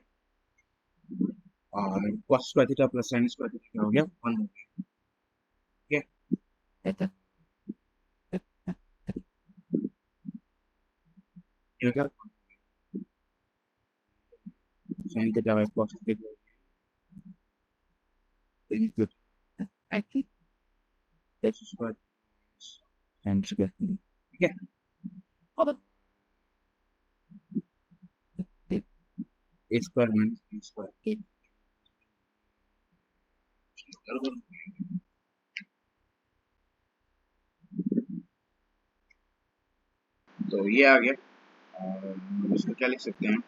और cos square theta plus sin square theta क्या हो गया 1 हो गया, ठीक है। ये क्या sin theta by cos theta square sin square, ठीक है। ए स्क्वायर माइनस बी स्क्वायर, तो ये आ गया। और इसको क्या लिख सकते हैं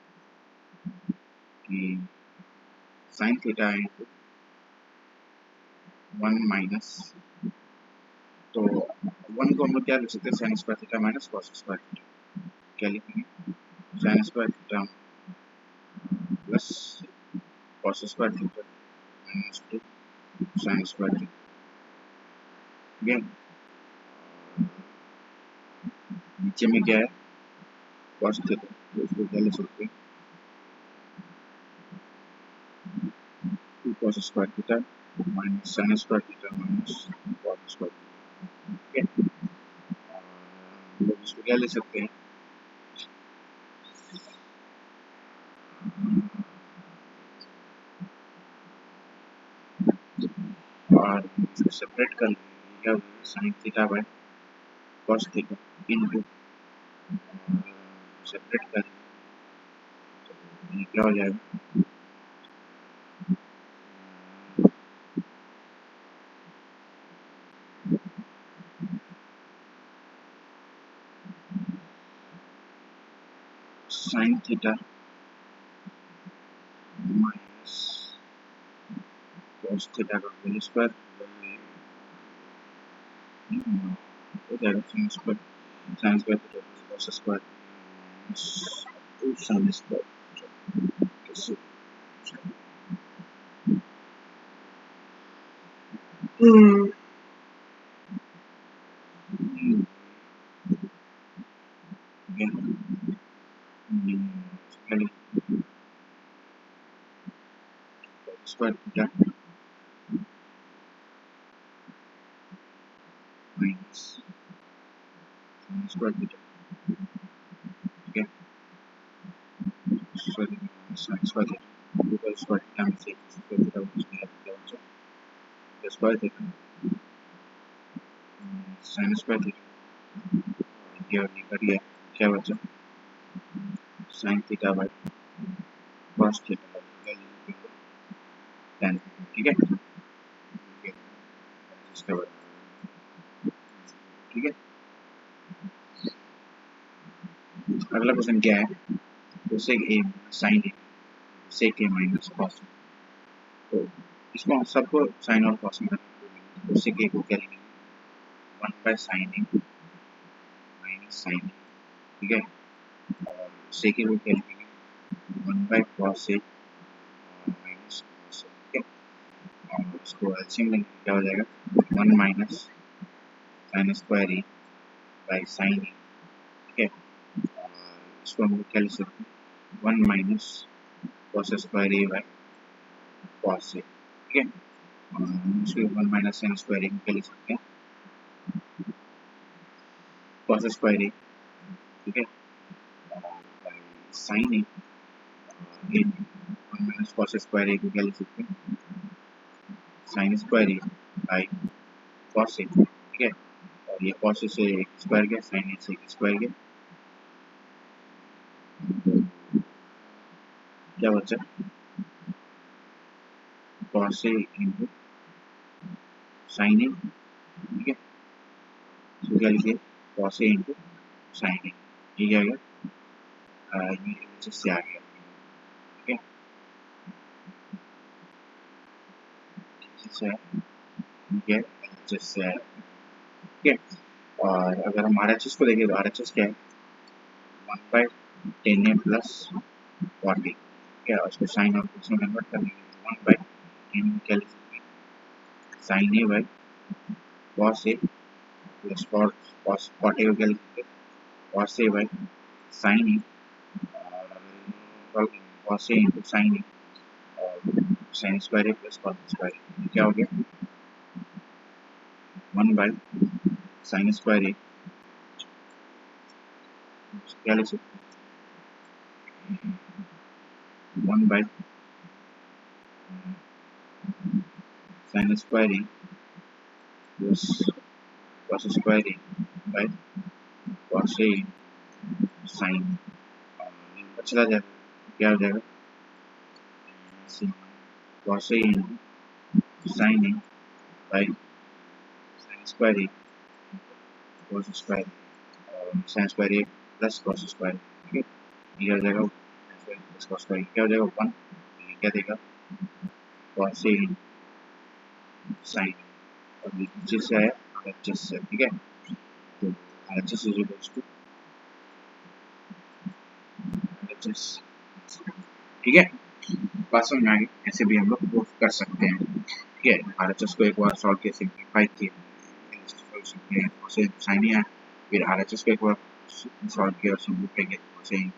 कि sin थीटा इंटू 1 माइनस, तो 1 को हम लोग क्या लिख सकते हैं sin square theta minus cos square theta, क्या लिखेंगे sin square theta plus cos square theta minus 2 sin square theta, ठीक है। नीचे में क्या है cos थीटा, तो उसको क्या लिख सकते हैं 2 cos square theta minus sin square theta minus cos square theta, ठीक है। हम लोग इसको क्या ले सकते हैं, और इसको सेपरेट कर लेंगे, क्या होगा sin theta by cos theta into separate कर, तो ये क्या हो जाएगा sin theta minus cos theta का होल स्क्वायर हो जाएगा sin square theta cos square minus 2 sin square. Square theta minus sin square theta. Okay, square theta minus sin square theta because square theta means square theta which we have also the square theta sin square theta. Here we got here क्या बचा sin theta by cos theta tan, ठीक है, इसके बाद ठीक है। अगला क्वेश्चन क्या है, तो सेक ए साइन ए सेक ए माइनस कॉस, तो इसको सबको साइन और कॉस में करना है, तो सेक ए को क्या लिखेंगे 1 by sine A minus sine A, ठीक है, और सेक ए को क्या लिखेंगे 1 by cos A minus cos A, ठीक है, और इसको एलसीएम लेंगे क्या हो जाएगा 1 minus sine square A by sine A, ठीक है, इसको हम क्या लिख सकते हैं 1 minus cos square A by cos A, ठीक है, इसको 1 माइनस साइन स्क्वायर ए क्या लिख सकते हैं कॉस स्क्वायर ए, ठीक है, by sine A, again 1 minus cos square A को क्या लिख सकते हैं sine square A by cos A, ठीक है, और ये कॉस से स्क्वायर गया साइन ए से स्क्वायर गया, क्या बचा cos A into sine A, ठीक है, तो क्या लिखिए कॉस ए इंटू साइन ए, ये क्या गया ये एलएचएस से आ गया, ठीक है, ये एलएचएस से आया, ठीक है, और अगर हम आरएचएस को देखें तो आरएचएस क्या है 1 बाय 10a प्लस 40, ठीक है, उसको साइन और कोस में कन्वर्ट कर देंगे 1 बाय 10 क्या लिख सकते हैं sine A by cos A plus cos 40 को क्या लिख सकते हैं cos A by sine A, और cos A into sine A और sine square A plus cos square A, क्या हो गया 1 बाय साइन स्क्वायर ए क्या लिख सकते हैं 1 by sine square A plus cos square A by cos A sine, चला जाएगा क्या हो जाएगा cos A sine A by sine square A cos square और sine square A plus cos square, ठीक है, ये हो जाएगा प्लस कॉस स्क्वायर क्या हो जाएगा 1, ये क्या देगा कॉस ए साइन और नीचे से आया एलएचएस से, ठीक है, तो LHS is equals to LHS, ठीक है, बात समझ में आ गई, ऐसे भी हम लोग प्रूफ कर सकते हैं, ठीक है, आरएचएस को एक बार सॉल्व किया सिंप्लीफाई किया साइन आया, फिर आरएचएस को एक बार सॉल्व किया और सिंप्लीफाई किया साइन